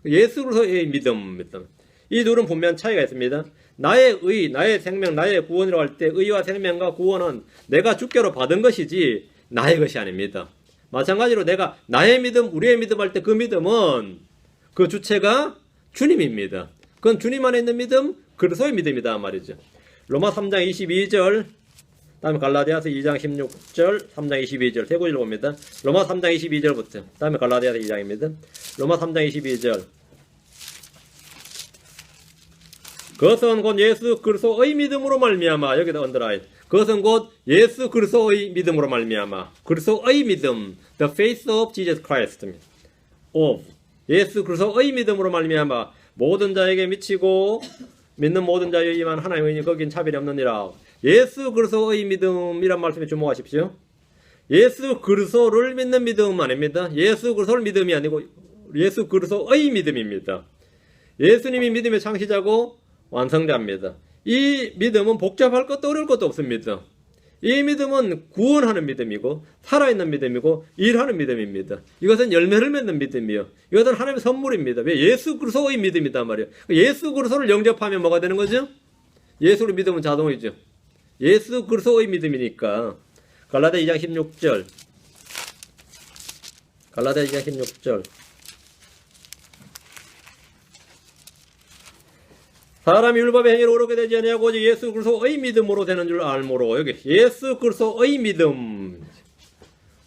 예수 그리스도의 믿음입니다. 이 둘은 분명한 차이가 있습니다. 나의 의, 나의 생명, 나의 구원이라고 할 때 의와 생명과 구원은 내가 주께로 받은 것이지 나의 것이 아닙니다. 마찬가지로 내가 나의 믿음, 우리의 믿음 할 때 그 믿음은 그 주체가 주님입니다. 그건 주님 안에 있는 믿음, 그리스도의 믿음이다 말이죠. 로마 3장 22절, 다음에 갈라디아서 2장 16절, 3장 22절 세 구절 봅니다. 로마 3장 22절부터 다음에 갈라디아서 2장입니다. 로마 3장 22절. 그것은 곧 예수 그리스도의 믿음으로 말미암아, 여기다 언더라인. 그것은 곧 예수 그리스도의 믿음으로 말미암아. 그리스도의 믿음, the faith of Jesus Christ. of 예수 그리스도의 믿음으로 말미암아 모든 자에게 미치고 믿는 모든 자에게만 하나님의 의인 거긴 차별이 없느니라. 예수 그리스도의 믿음이란 말씀에 주목하십시오. 예수 그리스도를 믿는 믿음은 아닙니다. 예수 그리스도를 믿음이 아니고 예수 그리스도의 믿음입니다. 예수님이 믿음의 창시자고 완성자입니다. 이 믿음은 복잡할 것도 어려울 것도 없습니다. 이 믿음은 구원하는 믿음이고 살아있는 믿음이고 일하는 믿음입니다. 이것은 열매를 맺는 믿음이요. 이것은 하나님의 선물입니다. 왜? 예수 그리스도의 믿음이단 말이에요. 예수 그리스도를 영접하면 뭐가 되는 거죠? 예수를 믿으면 자동이죠. 예수 그리스도의 믿음이니까. 갈라디아 2장 16절. 갈라디아 2장 16절. 사람이 율법의 행위로 오르게 되지 아니하고 오직 예수 그리스도의 믿음으로 되는 줄 알므로. 여기 예수 그리스도의 믿음.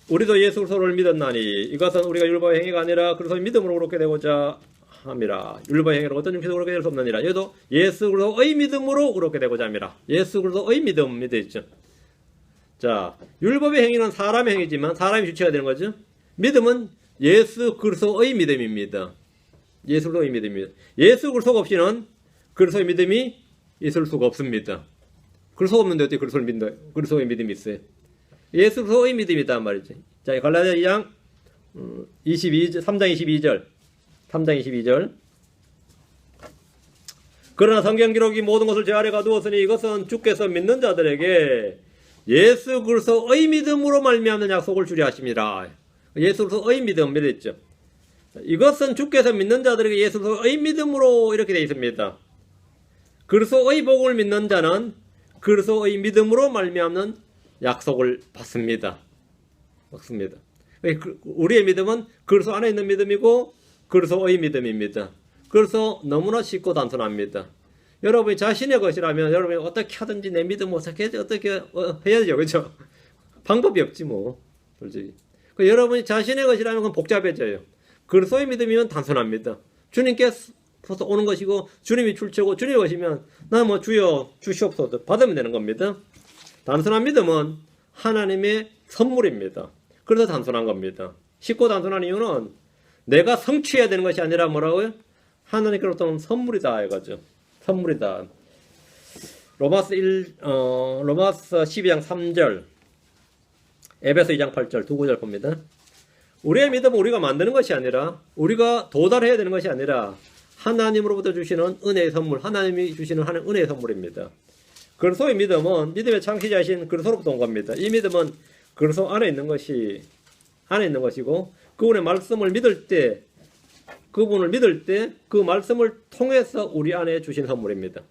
우리도 예수 그리스도를 믿었나니 이것은 우리가 율법의 행위가 아니라 그리스도의 믿음으로 오르게 되고자 함이라. 율법의 행위로 어떤 중심도 그렇게 될 수 없느니라. 여기도 예수 그리스도의 믿음으로 그렇게 되고자 함이라. 예수 그리스도의 믿음이 되어 있죠. 자, 율법의 행위는 사람의 행위지만 사람이 주체가 되는 거죠. 믿음은 예수 그리스도의 믿음입니다. 예수 그리스도의 믿음입니다. 예수 그리스도가 없이는 그리스도의 믿음이 있을 수가 없습니다. 그리스도가 없는데 어떻게 그리스도의 믿음이 있어요? 예수 그리스도의 믿음이다 말이죠. 자, 갈라디아 2장 3장 22절. 3장 22절. 그러나 성경 기록이 모든 것을 제 아래 가두었으니 이것은 주께서 믿는 자들에게 예수 그리스도의 믿음으로 말미암는 약속을 주려 하심이라. 예수 그리스도의 믿음 믿었죠. 이것은 주께서 믿는 자들에게 예수 그리스도의 믿음으로 이렇게 되어 있습니다. 그리스도의 복음을 믿는 자는 그리스도의 믿음으로 말미암는 약속을 받습니다. 맞습니다. 우리의 믿음은 그리스도 안에 있는 믿음이고 그리스도의 믿음입니다. 그래서 너무나 쉽고 단순합니다. 여러분이 자신의 것이라면 여러분이 어떻게 하든지 내 믿음 어떻게 해야죠, 그렇죠? 방법이 없지 뭐, 솔직히. 여러분이 자신의 것이라면 그건 복잡해져요. 그리스도의 믿음이면 단순합니다. 주님께서 오는 것이고 주님이 출처고 주님의 것이면 나 뭐 주여 주시옵소서 받으면 되는 겁니다. 단순한 믿음은 하나님의 선물입니다. 그래서 단순한 겁니다. 쉽고 단순한 이유는 내가 성취해야 되는 것이 아니라 뭐라고요? 하나님께로부터 온 선물이다 이거죠. 선물이다. 로마서 12장 3절, 에베소 2장 8절 두 구절 봅니다. 우리의 믿음은 우리가 만드는 것이 아니라 우리가 도달해야 되는 것이 아니라 하나님으로부터 주시는 은혜의 선물, 하나님이 주시는 은혜의 선물입니다. 그리스도의 믿음은 믿음의 창시자이신 그리스도로부터 온 겁니다. 이 믿음은 그리스도 안에 있는 것이고 그분의 말씀을 믿을 때 그분을 믿을 때 그 말씀을 통해서 우리 안에 주신 선물입니다.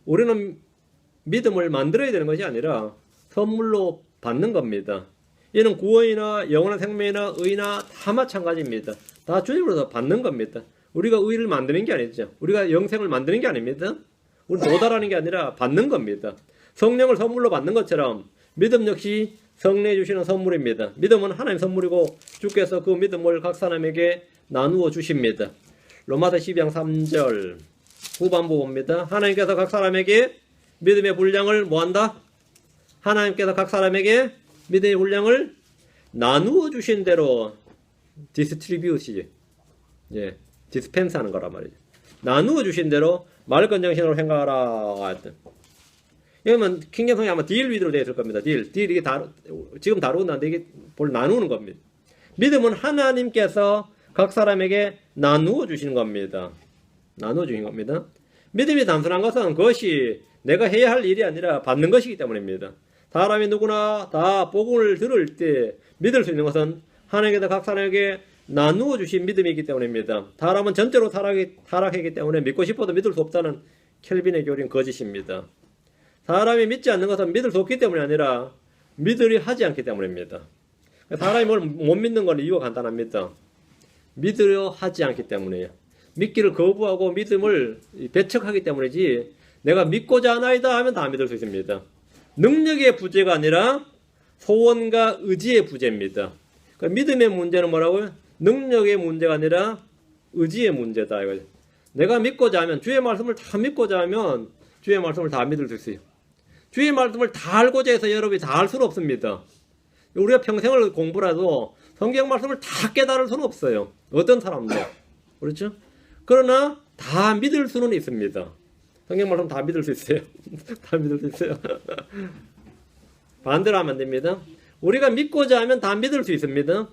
우리는 믿음을 만들어야 되는 것이 아니라 선물로 받는 겁니다. 이는 구원이나 영원한 생명이나 의나 다 마찬가지입니다. 다 주님으로서 받는 겁니다. 우리가 의를 만드는 게 아니죠. 우리가 영생을 만드는 게 아닙니다. 우리 도달하는 게 아니라 받는 겁니다. 성령을 선물로 받는 것처럼 믿음 역시 성령이 주시는 선물입니다. 믿음은 하나님 선물이고 주께서 그 믿음을 각 사람에게 나누어 주십니다. 로마서 12장 3절 후반부 봅니다. 하나님께서 각 사람에게 믿음의 분량을 뭐한다? 하나님께서 각 사람에게 믿음의 분량을 나누어 주신 대로 디스트리뷰시, 디스펜스 하는 거란 말이죠. 나누어 주신 대로 말건 정신으로 행하라. 이러면 킹정성이 아마 딜 위드로 되어 있을 겁니다. 딜 이게 지금 다루고 나는데 이게 볼 나누는 겁니다. 믿음은 하나님께서 각 사람에게 나누어 주시는 겁니다. 나누어 주신 겁니다. 믿음이 단순한 것은 그것이 내가 해야 할 일이 아니라 받는 것이기 때문입니다. 사람이 누구나 다 복음을 들을 때 믿을 수 있는 것은 하나님께서 각 사람에게 나누어 주신 믿음이기 때문입니다. 사람은 전적으로 타락했기 때문에 믿고 싶어도 믿을 수 없다는 켈빈의 교리는 거짓입니다. 사람이 믿지 않는 것은 믿을 수 없기 때문이 아니라 믿으려 하지 않기 때문입니다. 사람이 뭘 못 믿는 건 이유가 간단합니다. 믿으려 하지 않기 때문이에요. 믿기를 거부하고 믿음을 배척하기 때문이지 내가 믿고자 하나이다 하면 다 믿을 수 있습니다. 능력의 부재가 아니라 소원과 의지의 부재입니다. 그러니까 믿음의 문제는 뭐라고요? 능력의 문제가 아니라 의지의 문제다 이거죠. 내가 믿고자 하면 주의 말씀을 다 믿고자 하면 주의 말씀을 다 믿을 수 있어요. 주의 말씀을 다 알고자 해서 여러분이 다 알 수는 없습니다. 우리가 평생을 공부라도 성경 말씀을 다 깨달을 수는 없어요. 어떤 사람도. 그렇죠? 그러나 다 믿을 수는 있습니다. 성경 말씀 다 믿을 수 있어요. 다 믿을 수 있어요. 반대로 하면 안 됩니다. 우리가 믿고자 하면 다 믿을 수 있습니다.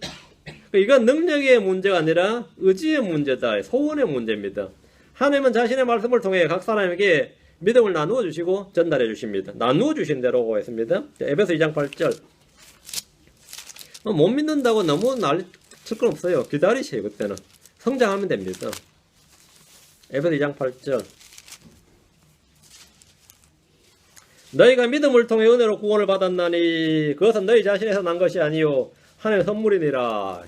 이건 능력의 문제가 아니라 의지의 문제다. 소원의 문제입니다. 하나님은 자신의 말씀을 통해 각 사람에게 믿음을 나누어 주시고 전달해 주십니다. 나누어 주신 대로 했습니다. 에베소 2장 8절. 못 믿는다고 너무 난리 칠 건 없어요. 기다리세요. 그때는. 성장하면 됩니다. 에베소 2장 8절. 너희가 믿음을 통해 은혜로 구원을 받았나니 그것은 너희 자신에서 난 것이 아니요 하나님의 선물이니라.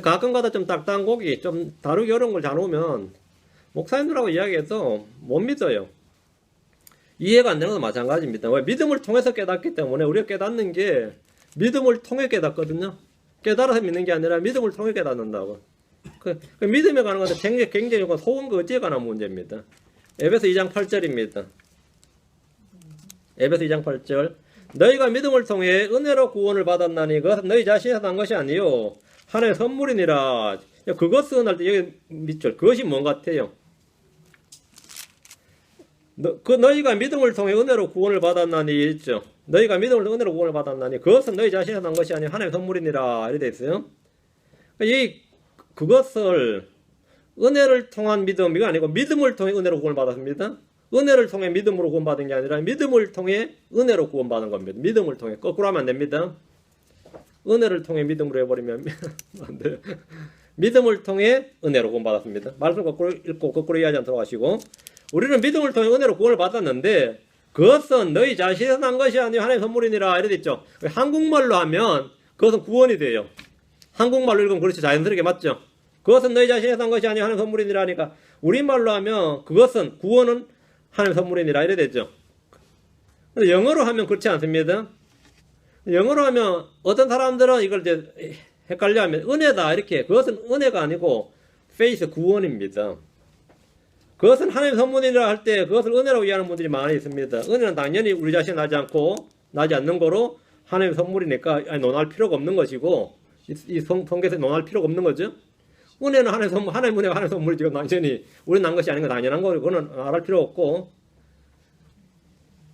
가끔가다 좀 딱딱한 고기, 좀 다루기 어려운 걸 잘 오면 목사님들하고 이야기해서 못 믿어요. 이해가 안 되는 것도 마찬가지입니다. 왜? 믿음을 통해서 깨닫기 때문에 우리가 깨닫는 게 믿음을 통해 깨닫거든요. 깨달아서 믿는 게 아니라 믿음을 통해 깨닫는다고. 그 믿음에 관한 것은 굉장히 소원 그 어찌에 관한 문제입니다. 에베소 2장 8절입니다. 에베소 2장 8절. 너희가 믿음을 통해 은혜로 구원을 받았나니 그것은 너희 자신에서 난 것이 아니요 하나님의 선물이니라. 그것은 할 때 여기 밑줄 그것이 뭔 같아요? 너희가 믿음을 통해 은혜로 구원을 받았나니 있죠. 너희가 믿음을 통해 은혜로 구원을 받았나니 그것은 너희 자신에서 난 것이 아니요 하나님의 선물이니라 이렇게 돼 있어요. 그것을 은혜를 통한 믿음 이거 아니고 믿음을 통해 은혜로 구원을 받았습니다. 은혜를 통해 믿음으로 구원받은 게 아니라 믿음을 통해 은혜로 구원받은 겁니다. 믿음을 통해 거꾸로 하면 안 됩니다. 은혜를 통해 믿음으로 해버리면 안 돼요. 믿음을 통해 은혜로 구원받았습니다. 말씀 거꾸로 읽고 거꾸로 이해하지 않도록 하시고 우리는 믿음을 통해 은혜로 구원을 받았는데 그것은 너희 자신에서 난 것이 아니요 하나님의 선물이니라 이렇게 있죠. 한국말로 하면 그것은 구원이 돼요. 한국말로 읽으면 그렇죠. 자연스럽게 맞죠. 그것은 너희 자신에서 난 것이 아니요 하나님의 선물이니라 하니까 우리말로 하면 그것은 구원은 하나님의 선물이니라 이래 되죠. 근데 영어로 하면 그렇지 않습니다. 영어로 하면 어떤 사람들은 이걸 이제 헷갈려 하면 은혜다 이렇게 그것은 은혜가 아니고 faith 구원입니다. 그것은 하나님의 선물이라 할 때 그것을 은혜라고 이해하는 분들이 많이 있습니다. 은혜는 당연히 우리 자신 나지 않는 거로 하나님의 선물이니까 논할 필요가 없는 것이고 이 성경에서 논할 필요가 없는 거죠. 은혜는 하나님의 선물, 하나님의 은혜가 하나님의 선물이지 당연히 우리 난 것이 아닌 거 당연한 거고 그거는 알할 필요 없고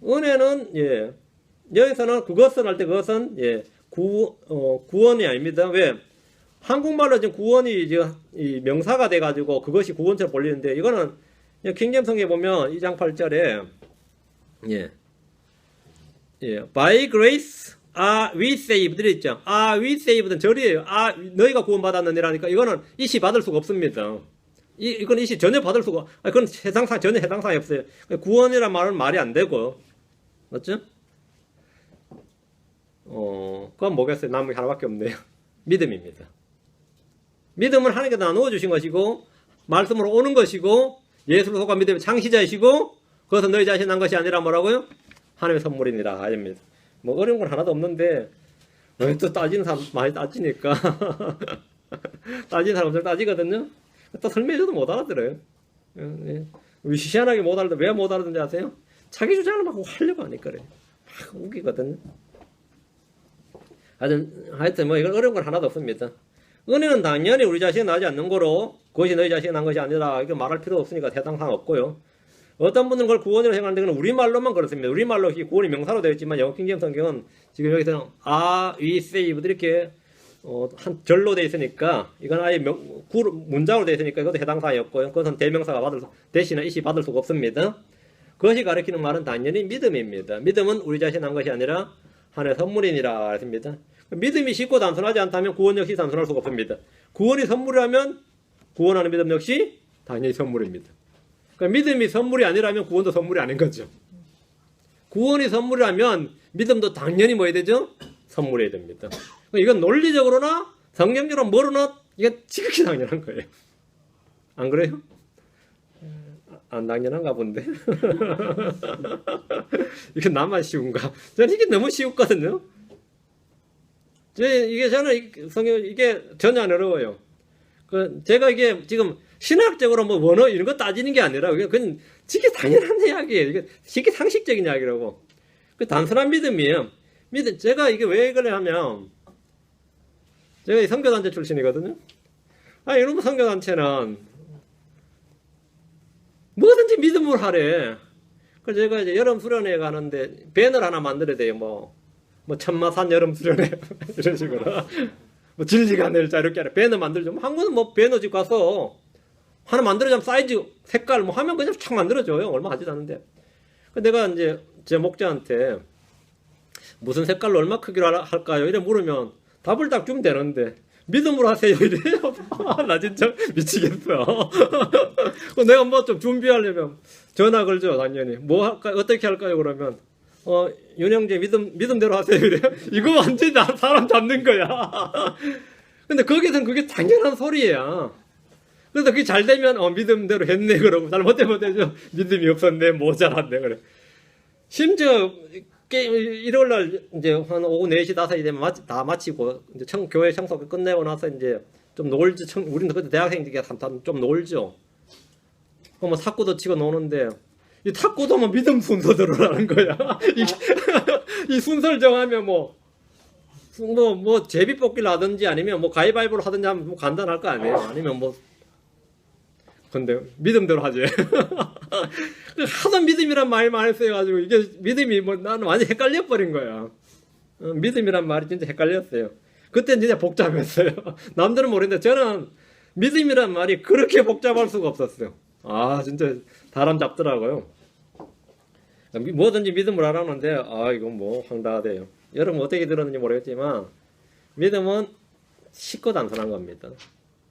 은혜는 여기서는 그것은 할 때 그것은 구원이 아닙니다. 왜? 한국말로 지금 구원이 이제 이 명사가 돼가지고 그것이 구원처럼 볼리는데 이거는 킹제임스 성경에 보면 2장 8절에 by grace are we saved 있죠. are we saved는 절이에요. 너희가 구원받았느니라니까 이거는 이시 받을 수가 없습니다. 이건 이시 전혀 받을 수가 그건 전혀 해당사항이 없어요. 구원이란 말은 말이 안 되고 맞죠? 그건 뭐겠어요? 남은 게 하나밖에 없네요. 믿음입니다. 믿음은 하나님께서 나누어 주신 것이고 말씀으로 오는 것이고 예수를 속한 믿음의 창시자이시고 그것은 너희 자신 난 것이 아니라 뭐라고요? 하나님의 선물이니라 아닙니다. 뭐 어려운 건 하나도 없는데 또 따지는 사람 많이 따지니까 따지는 사람 엄청 따지거든요. 또 설명해줘도 못 알아들어요. 희한하게 못 알아듣 왜 못 알아듣는지 아세요? 자기 주장을 막 하려고 하니까 그래요. 막 우기거든요. 하여튼 뭐 이건 어려운 건 하나도 없습니다. 은혜는 당연히 우리 자신이 나지 않는 거로 그것이 너희 자신이 난 것이 아니라 이거 말할 필요 없으니까 해당사항 없고요. 어떤 분들은 그걸 구원이라고 생각하는데 그건 우리말로만 그렇습니다. 우리말로 구원이 명사로 되어 있지만 영어 킹제임스 성경은 지금 여기서는 we saved 이렇게 한 절로 되어 있으니까 이건 아예 문장으로 되어 있으니까 이것도 해당사항이 없고요. 그것은 대명사가 대신에 이시 받을 수가 없습니다. 그것이 가리키는 말은 당연히 믿음입니다. 믿음은 우리 자신이 난 것이 아니라 하나님의 선물이니라 했습니다. 믿음이 쉽고 단순하지 않다면 구원 역시 단순할 수가 없습니다. 구원이 선물이라면 구원하는 믿음 역시 당연히 선물입니다. 그러니까 믿음이 선물이 아니라면 구원도 선물이 아닌 거죠. 구원이 선물이라면 믿음도 당연히 뭐 해야 되죠? 선물해야 됩니다. 이건 논리적으로나 성경적으로 뭐로나 이게 지극히 당연한 거예요. 안 그래요? 안 당연한가 본데. 이게 나만 쉬운가? 저는 이게 너무 쉬웠거든요. 저는 성경 이게 전혀 안 어려워요. 제가 이게 지금 신학적으로 뭐 원어 이런 거 따지는 게 아니라 그건 되게 당연한 이야기예요. 이게 되게 상식적인 이야기라고. 그 단순한 믿음이에요. 제가 이게 왜 그래 하면 제가 이 선교단체 출신이거든요. 이런 선교단체는 뭐든지 믿음으로 하래. 그래서 제가 이제 여름 수련회 가는데 배너를 하나 만들어야 돼요. 뭐 천마산 여름 수련회 이런 식으로. 뭐 진리가 낼자 이렇게 하래. 배너 만들죠. 한국은 뭐 배너집 가서 하나 만들어주면 사이즈, 색깔 뭐 하면 그냥 착 만들어줘요. 얼마 하지도 않은데. 내가 이제 제 목자한테 무슨 색깔로 얼마 크기로 할까요? 이래 물으면 답을 딱 주면 되는데 믿음으로 하세요 이래요. 나 진짜 미치겠어. 내가 뭐 좀 준비하려면 전화 걸죠. 당연히 뭐 할까요? 어떻게 할까요? 그러면 윤영재 믿음대로 하세요 이래요. 이거 완전히 나 사람 잡는 거야. 근데 거기서는 그게 당연한 소리야. 그래서 그게 잘 되면 믿음대로 했네 그러고 잘못되면 되죠. 믿음이 없었네 모자랐네 그래. 심지어 일요일날 이제 한 오후 4시 5시 되면 다 마치고 이제 교회 청소 끝내고 나서 이제 좀 놀지. 우리는 그때 대학생들이 좀 놀죠. 뭐 탁구도 치고 노는데 이 탁구도 뭐 믿음 순서대로라는 거야. 이 순서를 정하면 뭐 제비뽑기를 하든지 아니면 뭐 가위바위보를 하든지 하면 뭐 간단할 거 아니에요. 아니면 뭐 근데 믿음대로 하지. 하도 믿음이란 말만 했어가지고 이게 믿음이 뭐 나는 완전 헷갈려 버린 거야. 믿음이란 말이 진짜 헷갈렸어요. 그때는 진짜 복잡했어요. 남들은 모르는데 저는 믿음이란 말이 그렇게 복잡할 수가 없었어요. 아 진짜 사람 잡더라고요. 뭐든지 믿음을 알았는데 이건 뭐 황당하대요. 여러분 어떻게 들었는지 모르겠지만 믿음은 쉽고 단순한 겁니다.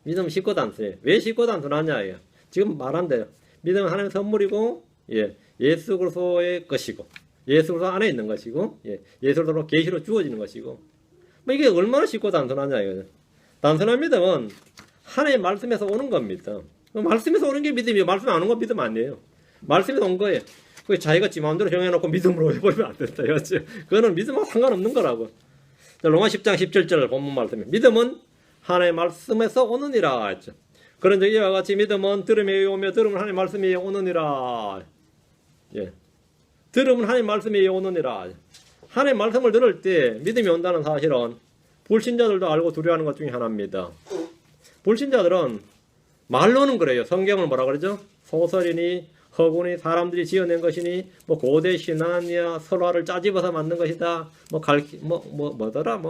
믿음은 쉽고 단순해요. 왜 쉽고 단순하냐? 지금 말한대요. 믿음은 하나님의 선물이고 예수 그리스도의 것이고 예수 그리스도 안에 있는 것이고 예수 그리스도로 계시로 주어지는 것이고 뭐 이게 얼마나 쉽고 단순하냐 이거죠. 단순한 믿음은 하나님의 말씀에서 오는 겁니다. 말씀에서 오는 게 믿음이에요. 말씀에 안 오는 건 믿음 아니에요. 말씀에서 온 거예요. 그게 자기가 지 마음대로 정해놓고 믿음으로 해버리면 안 된다. 그거는 믿음하고 상관없는 거라고. 로마 10장 17절 본문 말씀에 믿음은 하나님의 말씀에서 오느니라 했죠. 그런 이와 같이 믿음은 들음에 오며 들음은 하나님의 말씀에 오느니라. 들음은 하나님의 말씀에 오느니라. 하나님의 말씀을 들을 때 믿음이 온다는 사실은 불신자들도 알고 두려워하는 것 중에 하나입니다. 불신자들은 말로는 그래요. 성경을 뭐라 그러죠? 소설이니 허구니 사람들이 지어낸 것이니 뭐 고대 신화냐 설화를 짜집어서 만든 것이다. 뭐더라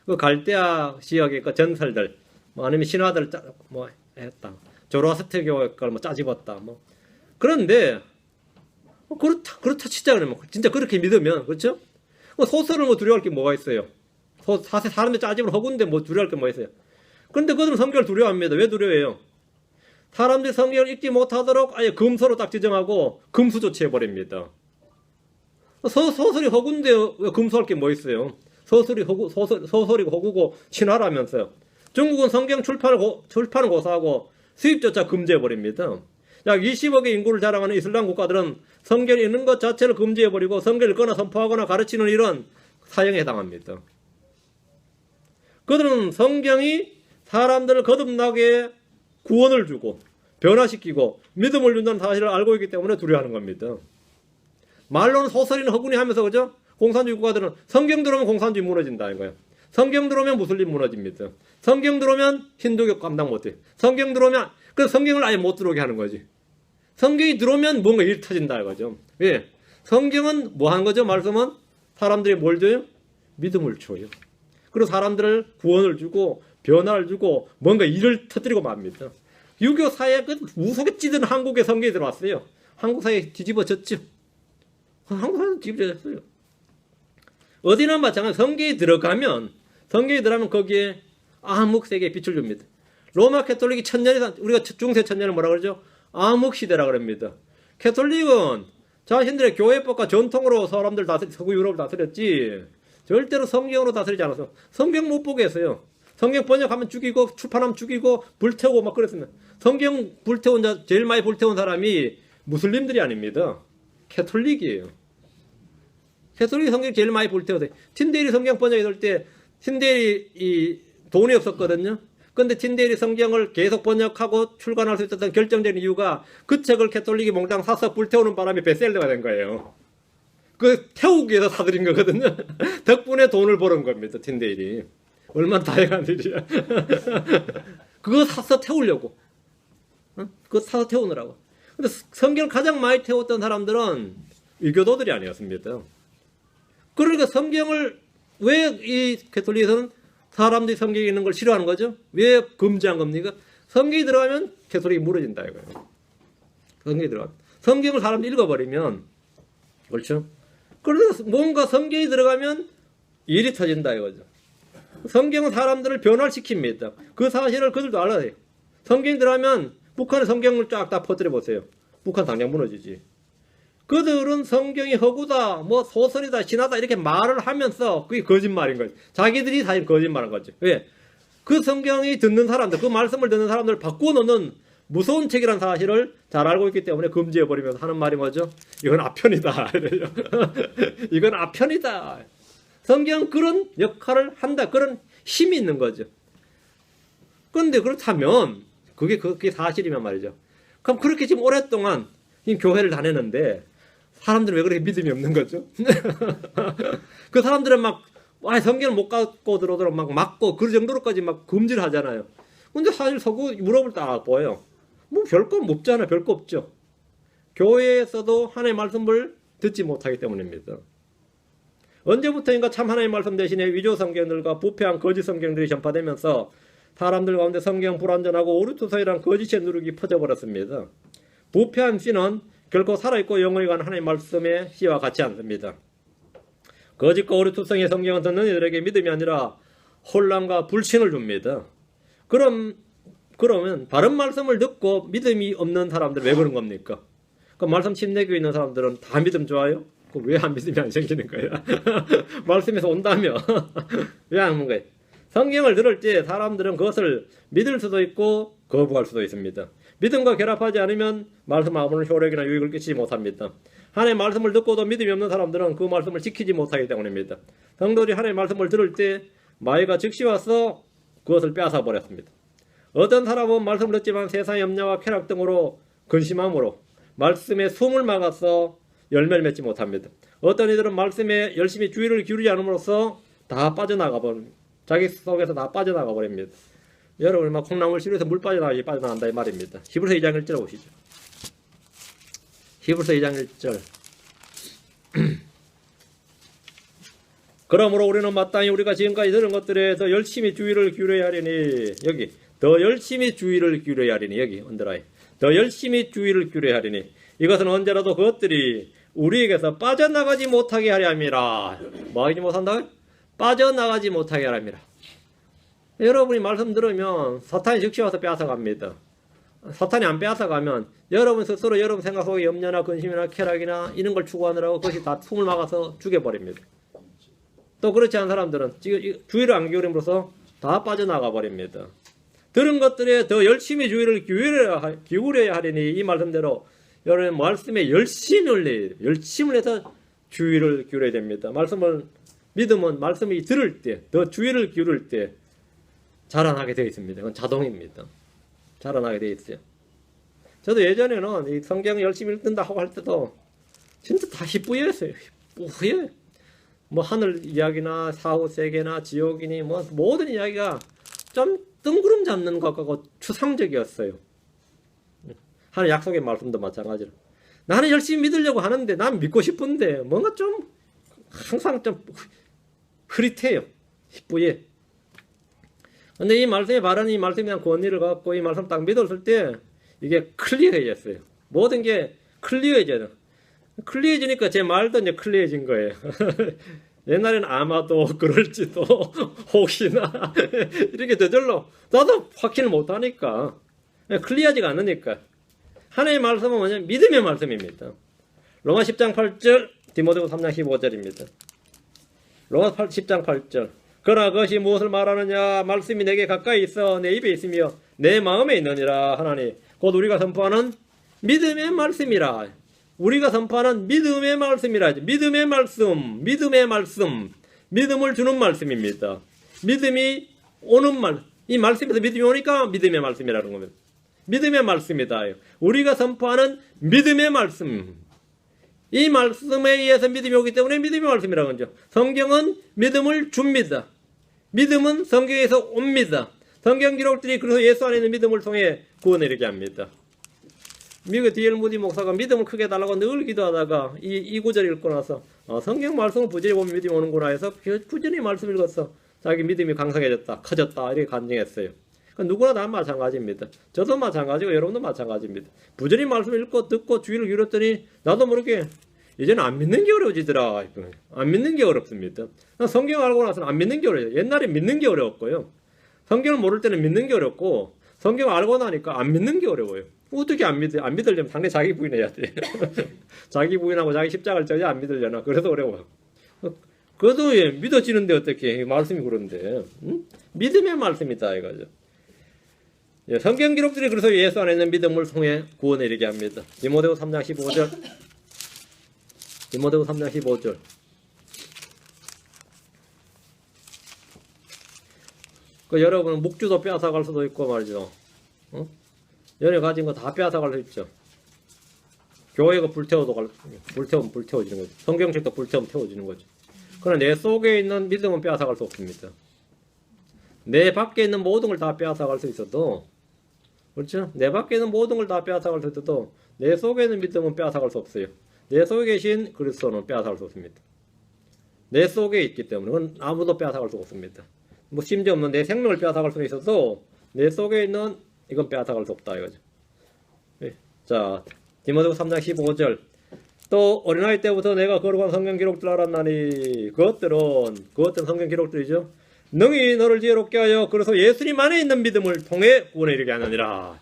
그 갈대아 지역의 그 전설들 아니면 신화들 했다. 조로아스터교의 걸 짜집었다. 그런데 그렇다 진짜 그러면 진짜 그렇게 믿으면 그렇죠? 소설을 두려워할 게 뭐가 있어요? 사실 사람들 짜집을 허구인데 두려워할 게 뭐가 있어요? 그런데 그들은 성경을 두려워합니다. 왜 두려워해요? 사람들이 성경을 읽지 못하도록 아예 금서로 딱 지정하고 금수 조치해버립니다. 소설이 허구인데 왜 금수할 게 뭐 있어요? 소설이 허구고 신화라면서요. 중국은 성경 출판을 고사하고 수입조차 금지해버립니다. 약 20억의 인구를 자랑하는 이슬람 국가들은 성경이 있는 것 자체를 금지해버리고 성경을 읽거나 선포하거나 가르치는 일은 사형에 해당합니다. 그들은 성경이 사람들을 거듭나게 구원을 주고 변화시키고 믿음을 준다는 사실을 알고 있기 때문에 두려워하는 겁니다. 말로는 소설이나 허구니 하면서 그죠? 공산주의 국가들은 성경 들어오면 공산주의 무너진다 이거예요. 성경 들어오면 무슬림 무너집니다. 성경 들어오면 힌두교 감당 못해. 성경 들어오면 그래서 성경을 아예 못 들어오게 하는 거지. 성경이 들어오면 뭔가 일 터진다 이거죠. 왜? 성경은 뭐 하는 거죠? 말씀은 사람들이 뭘 줘요? 믿음을 줘요. 그리고 사람들을 구원을 주고 변화를 주고 뭔가 일을 터뜨리고 맙니다. 유교 사회 그 무속에 찌든 한국에 성경이 들어왔어요. 한국 사회에 뒤집어졌죠. 한국 사회는 뒤집어졌어요. 어디나 마찬가지 성경이 들어가면 거기에 암흑세계에 빛을 줍니다. 로마 캐톨릭이 우리가 중세 천년을 뭐라 그러죠? 암흑시대라 그럽니다. 캐톨릭은 자신들의 교회법과 전통으로 사람들 서구 유럽을 다스렸지 절대로 성경으로 다스리지 않았어. 성경 못 보게 했어요. 성경 번역하면 죽이고 출판하면 죽이고 불태우고 막 그랬습니다. 성경 제일 많이 불태운 사람이 무슬림들이 아닙니다. 캐톨릭이에요. 캐톨릭이 성경 제일 많이 불태웠어요. 틴데일이 성경 번역했을 때 틴데일이 돈이 없었거든요. 근데 틴데일이 성경을 계속 번역하고 출간할 수 있었던 결정적인 이유가 그 책을 캐톨릭이 몽땅 사서 불태우는 바람에 베스트셀러가 된 거예요. 그 태우기 위해서 사들인 거거든요. 덕분에 돈을 버는 겁니다. 틴데일이. 얼마나 다양한 일이야. 그거 사서 태우려고. 그거 사서 태우느라고. 근데 성경을 가장 많이 태웠던 사람들은 유교도들이 아니었습니다. 그러니까 성경을 왜 이 캐톨릭에서는 사람들이 성경에 있는 걸 싫어하는 거죠? 왜 금지한 겁니까? 성경이 들어가면 캐톨릭이 무너진다 이거예요. 성경이 들어가면. 성경을 사람들이 읽어버리면 그렇죠? 그래서 뭔가 성경이 들어가면 일이 터진다 이거죠. 성경은 사람들을 변화시킵니다. 그 사실을 그들도 알아야 돼요. 성경이 들어가면 북한의 성경을 쫙 다 퍼뜨려 보세요. 북한 당장 무너지지. 그들은 성경이 허구다, 소설이다, 신화다 이렇게 말을 하면서 그게 거짓말인 거죠. 자기들이 사실 거짓말한 거죠. 왜? 그 성경이 듣는 사람들, 그 말씀을 듣는 사람들을 바꿔놓는 무서운 책이라는 사실을 잘 알고 있기 때문에 금지해버리면서 하는 말이 뭐죠? 이건 아편이다. 이건 아편이다. 성경은 그런 역할을 한다. 그런 힘이 있는 거죠. 그런데 그렇다면 그게 사실이면 말이죠. 그럼 그렇게 지금 오랫동안 이 교회를 다녔는데 사람들은 왜 그렇게 믿음이 없는 거죠? 그 사람들은 막 성경을 못 갖고 들어오도록 막 막고 그 정도로까지 막 금지를 하잖아요. 근데 사실 서구 유럽을 딱 보아요. 뭐 별거 없잖아요. 별거 없죠. 교회에서도 하나님의 말씀을 듣지 못하기 때문입니다. 언제부터인가 참 하나님의 말씀 대신에 위조 성경들과 부패한 거짓 성경들이 전파되면서 사람들 가운데 성경 불완전하고 오르토서이란 거짓의 누룩이 퍼져버렸습니다. 부패한 씨는 결코 살아있고 영원히 가는 하나님의 말씀의 씨와 같지 않습니다. 거짓과 오르토성의 성경은 듣는 이들에게 믿음이 아니라 혼란과 불신을 줍니다. 그러면 바른 말씀을 듣고 믿음이 없는 사람들 왜 그런 겁니까? 그 말씀 침내교에 있는 사람들은 다 믿음 좋아요? 왜 안 믿음이 안 생기는 거야? 말씀에서 온다며 왜 안 하는 거예요? 성경을 들을 때 사람들은 그것을 믿을 수도 있고 거부할 수도 있습니다. 믿음과 결합하지 않으면 말씀 아무런 효력이나 유익을 끼치지 못합니다. 하나님의 말씀을 듣고도 믿음이 없는 사람들은 그 말씀을 지키지 못하기 때문입니다. 성도들이 하나님의 말씀을 들을 때 마귀가 즉시 와서 그것을 빼앗아 버렸습니다. 어떤 사람은 말씀을 듣지만 세상의 염려와 쾌락 등으로 근심함으로 말씀에 숨을 막아서 열매를 맺지 못합니다. 어떤 이들은 말씀에 열심히 주의를 기울이지 않음으로써 다 빠져나가 버립니다. 자기 속에서 다 빠져나가 버립니다. 여러분 막 콩나물 시루에서 물 빠져나간다 이 말입니다. 히브리서 2장 1절 보시죠. 히브리서 2장 1절. 그러므로 우리는 마땅히 우리가 지금까지 들은 것들에 더 열심히 주의를 기울여야 하리니 여기 더 열심히 주의를 기울여야 하리니 여기 언더라인 더 열심히 주의를 기울여야 하리니 이것은 언제라도 그것들이 우리에게서 빠져나가지 못하게 하려 함이라. 뭐 하지 못한다고요? 빠져나가지 못하게 하려 함이라. 여러분이 말씀 들으면 사탄이 즉시 와서 빼앗아갑니다. 사탄이 안 빼앗아가면 여러분 스스로 여러분 생각 속에 염려나 근심이나 쾌락이나 이런 걸 추구하느라고 그것이 다 숨을 막아서 죽여버립니다. 또 그렇지 않은 사람들은 주의를 안 기울임으로써 다 빠져나가 버립니다. 들은 것들에 더 열심히 주의를 기울여야 하리니 이 말씀대로 여러분 말씀에 열심을 해서 주의를 기울여야 됩니다. 믿음은 말씀이 들을 때 더 주의를 기울일 때 자라나게 되어 있습니다. 그건 자동입니다. 자라나게 되어 있어요. 저도 예전에는 이 성경 열심히 읽는다 하고 할 때도 진짜 다 희뿌였어요. 희뿌예요. 뭐 하늘 이야기나 사후 세계나 지옥이니 뭐 모든 이야기가 좀 뜬구름 잡는 것 같고 추상적이었어요. 하는 약속의 말씀도 마찬가지로 나는 열심히 믿으려고 하는데 난 믿고 싶은데 뭔가 좀 항상 좀 흐릿해요. 희뿌예. 근데 이 말씀에 바른 이 말씀에 대한 권위를 갖고 이 말씀 딱 믿었을 때 이게 클리어해졌어요. 모든 게 클리어해져요. 클리어해지니까 제 말도 이제 클리어해진 거예요. 옛날에는 아마도 그럴지도 혹시나 이렇게 저절로 나도 확신을 못하니까 클리어하지가 않으니까 하나님의 말씀은 뭐냐면 믿음의 말씀입니다. 로마 10장 8절 디모데후서 3장 15절입니다. 로마 10장 8절 그러나 그것이 무엇을 말하느냐 말씀이 내게 가까이 있어 내 입에 있으며 내 마음에 있느니라 하나니 곧 우리가 선포하는 믿음의 말씀이라. 우리가 선포하는 믿음의 말씀이라. 믿음의 말씀, 믿음의 말씀, 믿음을 주는 말씀입니다. 믿음이 오는 말, 이 말씀에서 믿음이 오니까 믿음의 말씀이라는 겁니다. 믿음의 말씀이다. 우리가 선포하는 믿음의 말씀. 이 말씀에 의해서 믿음이 오기 때문에 믿음의 말씀이라고 하죠. 성경은 믿음을 줍니다. 믿음은 성경에서 옵니다. 성경 기록들이 그래서 예수 안에 있는 믿음을 통해 구원을 이루게 합니다. 미국 D.L. 무디 목사가 믿음을 크게 달라고 늘 기도하다가 이 구절 읽고 나서 성경 말씀을 부지런히 보면 믿음이 오는구나 해서 부지런히 말씀 읽어서 자기 믿음이 강성해졌다, 커졌다 이렇게 간증했어요. 누구나 다 마찬가지입니다. 저도 마찬가지고 여러분도 마찬가지입니다. 부지런히 말씀 읽고 듣고 주의를 기울였더니 나도 모르게 이제는 안 믿는 게 어려워지더라. 안 믿는 게 어렵습니다. 성경 알고 나서는 안 믿는 게 어려워요. 옛날에 믿는 게 어려웠고요. 성경을 모를 때는 믿는 게 어렵고 성경 알고 나니까 안 믿는 게 어려워요. 어떻게 안 믿으려면 상대 자기 부인해야 돼. 자기 부인하고 자기 십자가를 져야 안 믿으려나. 그래서 어려워요. 그래도 예, 믿어지는데 어떻게 말씀이 그런데 믿음의 말씀이다 이거죠. 예, 성경 기록들이 그래서 예수 안에 있는 믿음을 통해 구원에 이르게 합니다. 디모데후서 3장 15절. 디모데후서 3장 15절. 그 여러분은 묵주도 빼앗아갈 수도 있고 말이죠. 어? 연애 가진 거 다 빼앗아갈 수 있죠. 교회가 불태우면 불태워지는 거죠. 성경책도 불태우면 태워지는 거죠. 그러나 내 속에 있는 믿음은 빼앗아갈 수 없습니다. 내 밖에 있는 모든 걸 다 빼앗아갈 수 있어도, 그렇죠? 내 밖에 있는 모든 걸 다 빼앗아갈 수 있어도 내 속에 있는 믿음은 빼앗아갈 수 없어요. 내 속에 계신 그리스도는 빼앗아갈 수 없습니다. 내 속에 있기 때문에 그건 아무도 빼앗아갈 수 없습니다. 뭐 심지어 없는 내 생명을 빼앗아갈 수는 있어도 내 속에 있는 이건 빼앗아갈 수 없다 이거죠. 자, 디모데후서 3장 15절. 또 어린아이 때부터 내가 거룩한 성경 기록들 알았나니 그것들은 성경 기록들이죠. 능히 너를 지혜롭게 하여 그래서 예수님 안에 있는 믿음을 통해 구원에 이르게 하느니라.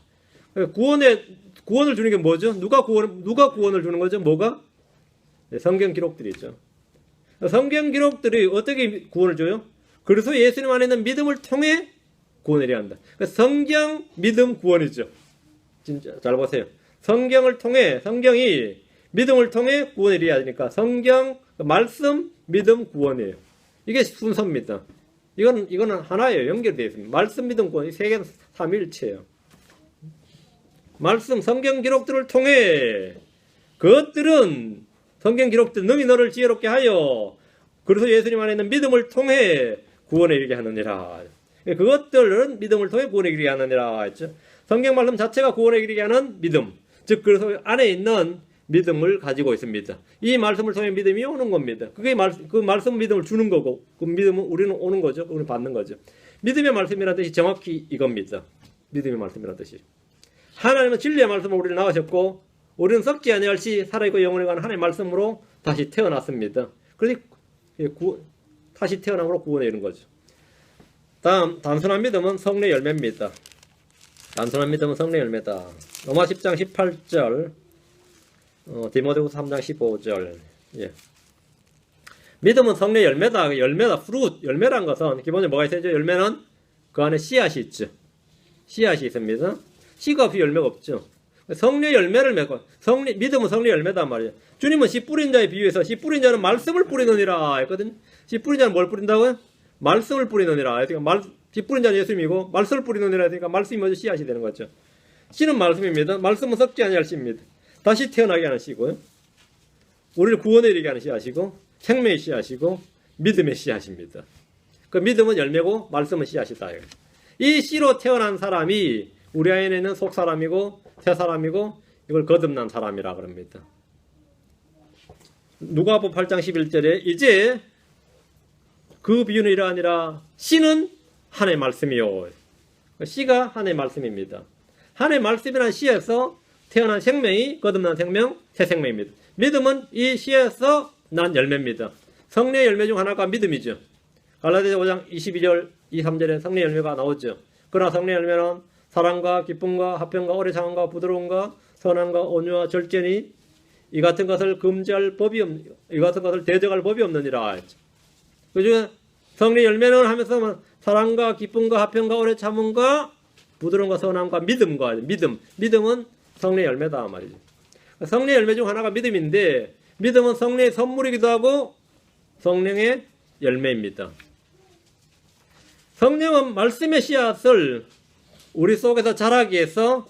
구원을 주는 게 뭐죠? 누가 구원을 주는 거죠? 뭐가? 성경 기록들이죠. 성경 기록들이 어떻게 구원을 줘요? 그래서 예수님 안에 있는 믿음을 통해 구원을 이르게 한다. 성경, 믿음, 구원이죠. 진짜 잘 보세요. 성경이 믿음을 통해 구원을 이루어야 하니까 성경, 말씀, 믿음, 구원이에요. 이게 순서입니다. 이거는 하나예요. 연결되어 있습니다. 말씀, 믿음, 구원. 이 세 개는 삼일체예요. 말씀, 성경 기록들을 통해 그것들은 성경 기록들 능히 너를 지혜롭게 하여 그래서 예수님 안에 있는 믿음을 통해 구원에 이르게 하느니라. 그것들은 믿음을 통해 구원에 이르게 하느니라 했죠. 성경 말씀 자체가 구원에 이르게 하는 믿음. 즉 그래서 안에 있는 믿음을 가지고 있습니다. 이 말씀을 통해 믿음이 오는 겁니다. 그 말씀 믿음을 주는 거고 그 믿음은 우리는 오는 거죠. 우리는 받는 거죠. 믿음의 말씀이라는 뜻이 정확히 이겁니다. 믿음의 말씀이라는 뜻이. 하나님은 진리의 말씀을 우리를 낳으셨고 우리는 썩지 아니할 시 살아있고 영원히 가는 하나님의 말씀으로 다시 태어났습니다. 그래서 다시 태어남으로 구원에 이른 거죠. 다음 단순한 믿음은 성례 열매입니다. 단순한 믿음은 성례 열매다. 로마 10장 18절 디모데후서 3장 15절. 예. 믿음은 성례 열매다. 프루트. 열매란 것은 기본적으로 뭐가 있어야죠? 열매는 그 안에 씨앗이 있죠. 씨앗이 있습니다. 씨가 없이 열매가 없죠. 성례 열매를 맺고 믿음은 성례 열매단 말이에요. 주님은 씨 뿌린 자에 비유해서 씨 뿌린 자는 말씀을 뿌리느니라 했거든요. 씨 뿌린 자는 뭘 뿌린다고요? 말씀을 뿌리느니라. 그러니까 씨 뿌린 자는 예수님이고 말씀을 뿌리느니라 했으니까 말씀이 먼저 씨앗이 되는 거죠. 씨는 말씀입니다. 말씀은 썩지 아니할 씨입니다. 다시 태어나게 하는 씨고요. 우리를 구원에 이르게 하는 씨앗이고 생명의 씨앗이고 믿음의 씨앗입니다. 그 믿음은 열매고 말씀은 씨앗이다. 이 씨로 태어난 사람이 우리 안에 있는 속사람이고 새사람이고 이걸 거듭난 사람이라 그럽니다. 누가복음 8장 11절에 이제 그 비유는 이러하니라. 씨는 하나님의 말씀이요. 씨가 하나님의 말씀입니다. 하나님의 말씀이라는 씨에서 태어난 생명이 거듭난 생명, 새 생명입니다. 믿음은 이 씨에서 난 열매입니다. 성례 열매 중 하나가 믿음이죠. 갈라디아서 5장 22절, 23절에 성례 열매가 나오죠. 그러나 성례 열매는 사랑과 기쁨과 화평과 오래 참음과 부드러움과 선함과 온유와 절제니 이 같은 것을 대적할 법이 없느니라 했죠. 그중에 성례 열매는 하면서 사랑과 기쁨과 화평과 오래 참음과 부드러움과 선함과 믿음은 성례 열매다 말이죠. 성례 열매 중 하나가 믿음인데 믿음은 성례의 선물이기도 하고 성령의 열매입니다. 성령은 말씀의 씨앗을 우리 속에서 자라기 위해서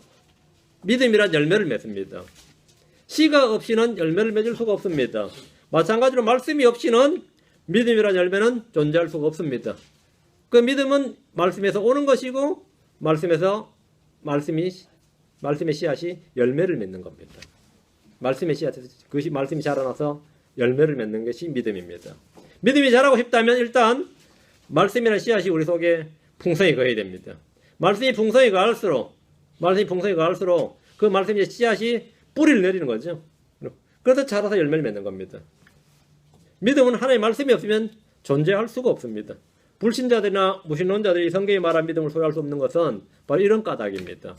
믿음이란 열매를 맺습니다. 씨가 없이는 열매를 맺을 수가 없습니다. 마찬가지로 말씀이 없이는 믿음이란 열매는 존재할 수가 없습니다. 그 믿음은 말씀에서 오는 것이고 말씀의 씨앗이 열매를 맺는 겁니다. 말씀의 씨앗에서 그것이 말씀이 자라나서 열매를 맺는 것이 믿음입니다. 믿음이 자라고 싶다면 일단 말씀이라는 씨앗이 우리 속에 풍성히 거해야 됩니다. 말씀이 풍성히 가할수록 그 말씀의 씨앗이 뿌리를 내리는 거죠. 그래서 자라서 열매를 맺는 겁니다. 믿음은 하나님의 말씀이 없으면 존재할 수가 없습니다. 불신자들이나 무신론자들이 성경이 말한 믿음을 소유할 수 없는 것은 바로 이런 까닭입니다.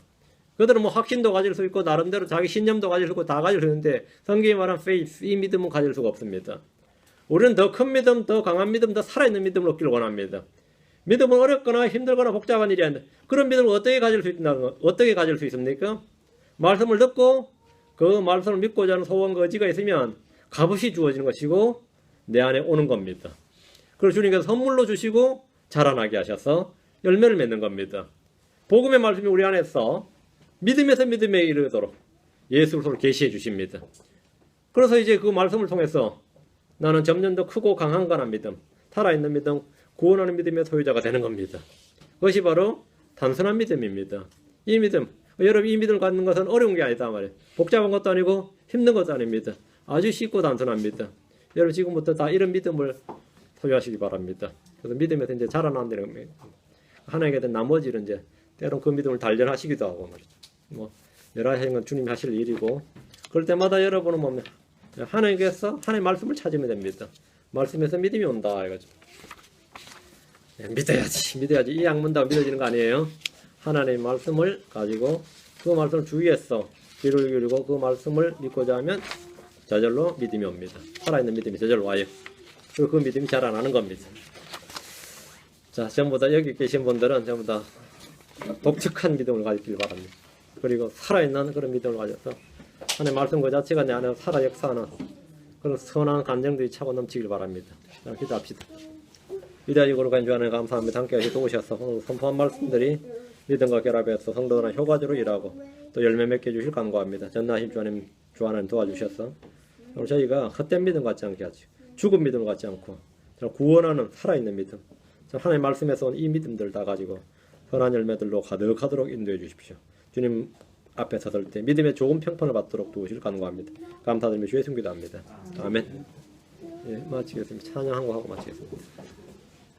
그들은 확신도 가질 수 있고 나름대로 자기 신념도 가질 수 있고 다 가질 수 있는데 성경이 말한 faith, 이 믿음은 가질 수가 없습니다. 우리는 더 큰 믿음, 더 강한 믿음, 더 살아있는 믿음을 얻기를 원합니다. 믿음은 어렵거나 힘들거나 복잡한 일이 아닌데 그런 믿음을 어떻게 가질 수 있습니까? 말씀을 듣고 그 말씀을 믿고자 하는 소원과 의지가 있으면 값없이 주어지는 것이고 내 안에 오는 겁니다. 그리고 주님께서 선물로 주시고 자라나게 하셔서 열매를 맺는 겁니다. 복음의 말씀이 우리 안에서 믿음에서 믿음에 이르도록 예수 그리스도를 계시해 주십니다. 그래서 이제 그 말씀을 통해서 나는 점점 더 크고 강한 거란 믿음, 살아있는 믿음, 구원하는 믿음의 소유자가 되는 겁니다. 그것이 바로 단순한 믿음입니다. 이 믿음, 여러분 이 믿음을 갖는 것은 어려운 게 아니다 말이에요. 복잡한 것도 아니고 힘든 것도 아닙니다. 아주 쉽고 단순합니다. 여러분 지금부터 다 이런 믿음을 소유하시기 바랍니다. 그래서 믿음에서 이제 자라난다는 겁니다. 하나님께 된 나머지는 이제 때론 그 믿음을 단련하시기도 하고 말이죠. 뭐 여러 하시는 건 주님이 하실 일이고 그럴 때마다 여러분은 뭡니까? 하나님께서 하나님의 말씀을 찾으면 됩니다. 말씀에서 믿음이 온다 이거죠. 믿어야지 이 약문다고 믿어지는 거 아니에요. 하나님의 말씀을 가지고 그 말씀을 주위에서 귀를 기울이고 그 말씀을 믿고자 하면 저절로 믿음이 옵니다. 살아있는 믿음이 저절로 와요. 그리고 그 믿음이 자라나는 겁니다. 자, 전부 다 여기 계신 분들은 전부 다 독특한 믿음을 가지길 바랍니다. 그리고 살아있는 그런 믿음을 가져서 하나님의 말씀 그 자체가 내 안에 살아 역사하는 그런 선한 감정들이 차고 넘치길 바랍니다. 자, 기도합시다. 위대하시고 간주 하나님 감사합니다. 함께 하시 도우셔서 오늘 선포한 말씀들이 믿음과 결합해서 성도들은 효과적으로 일하고 또 열매 맺게 해주실 간구합니다. 전능하신 주 하나님 도와주셔서 오늘 저희가 헛된 믿음 같지 않게 하죠. 죽은 믿음 같지 않고 구원하는 살아있는 믿음, 하나님의 말씀에서 온 이 믿음들 다 가지고 선한 열매들로 가득하도록 인도해 주십시오. 주님 앞에 서들 때 믿음의 좋은 평판을 받도록 도우실 간구합니다. 감사드리며 주의 숨기도 합니다. 아멘. 예, 마치겠습니다. 찬양한 거 하고 마치겠습니다.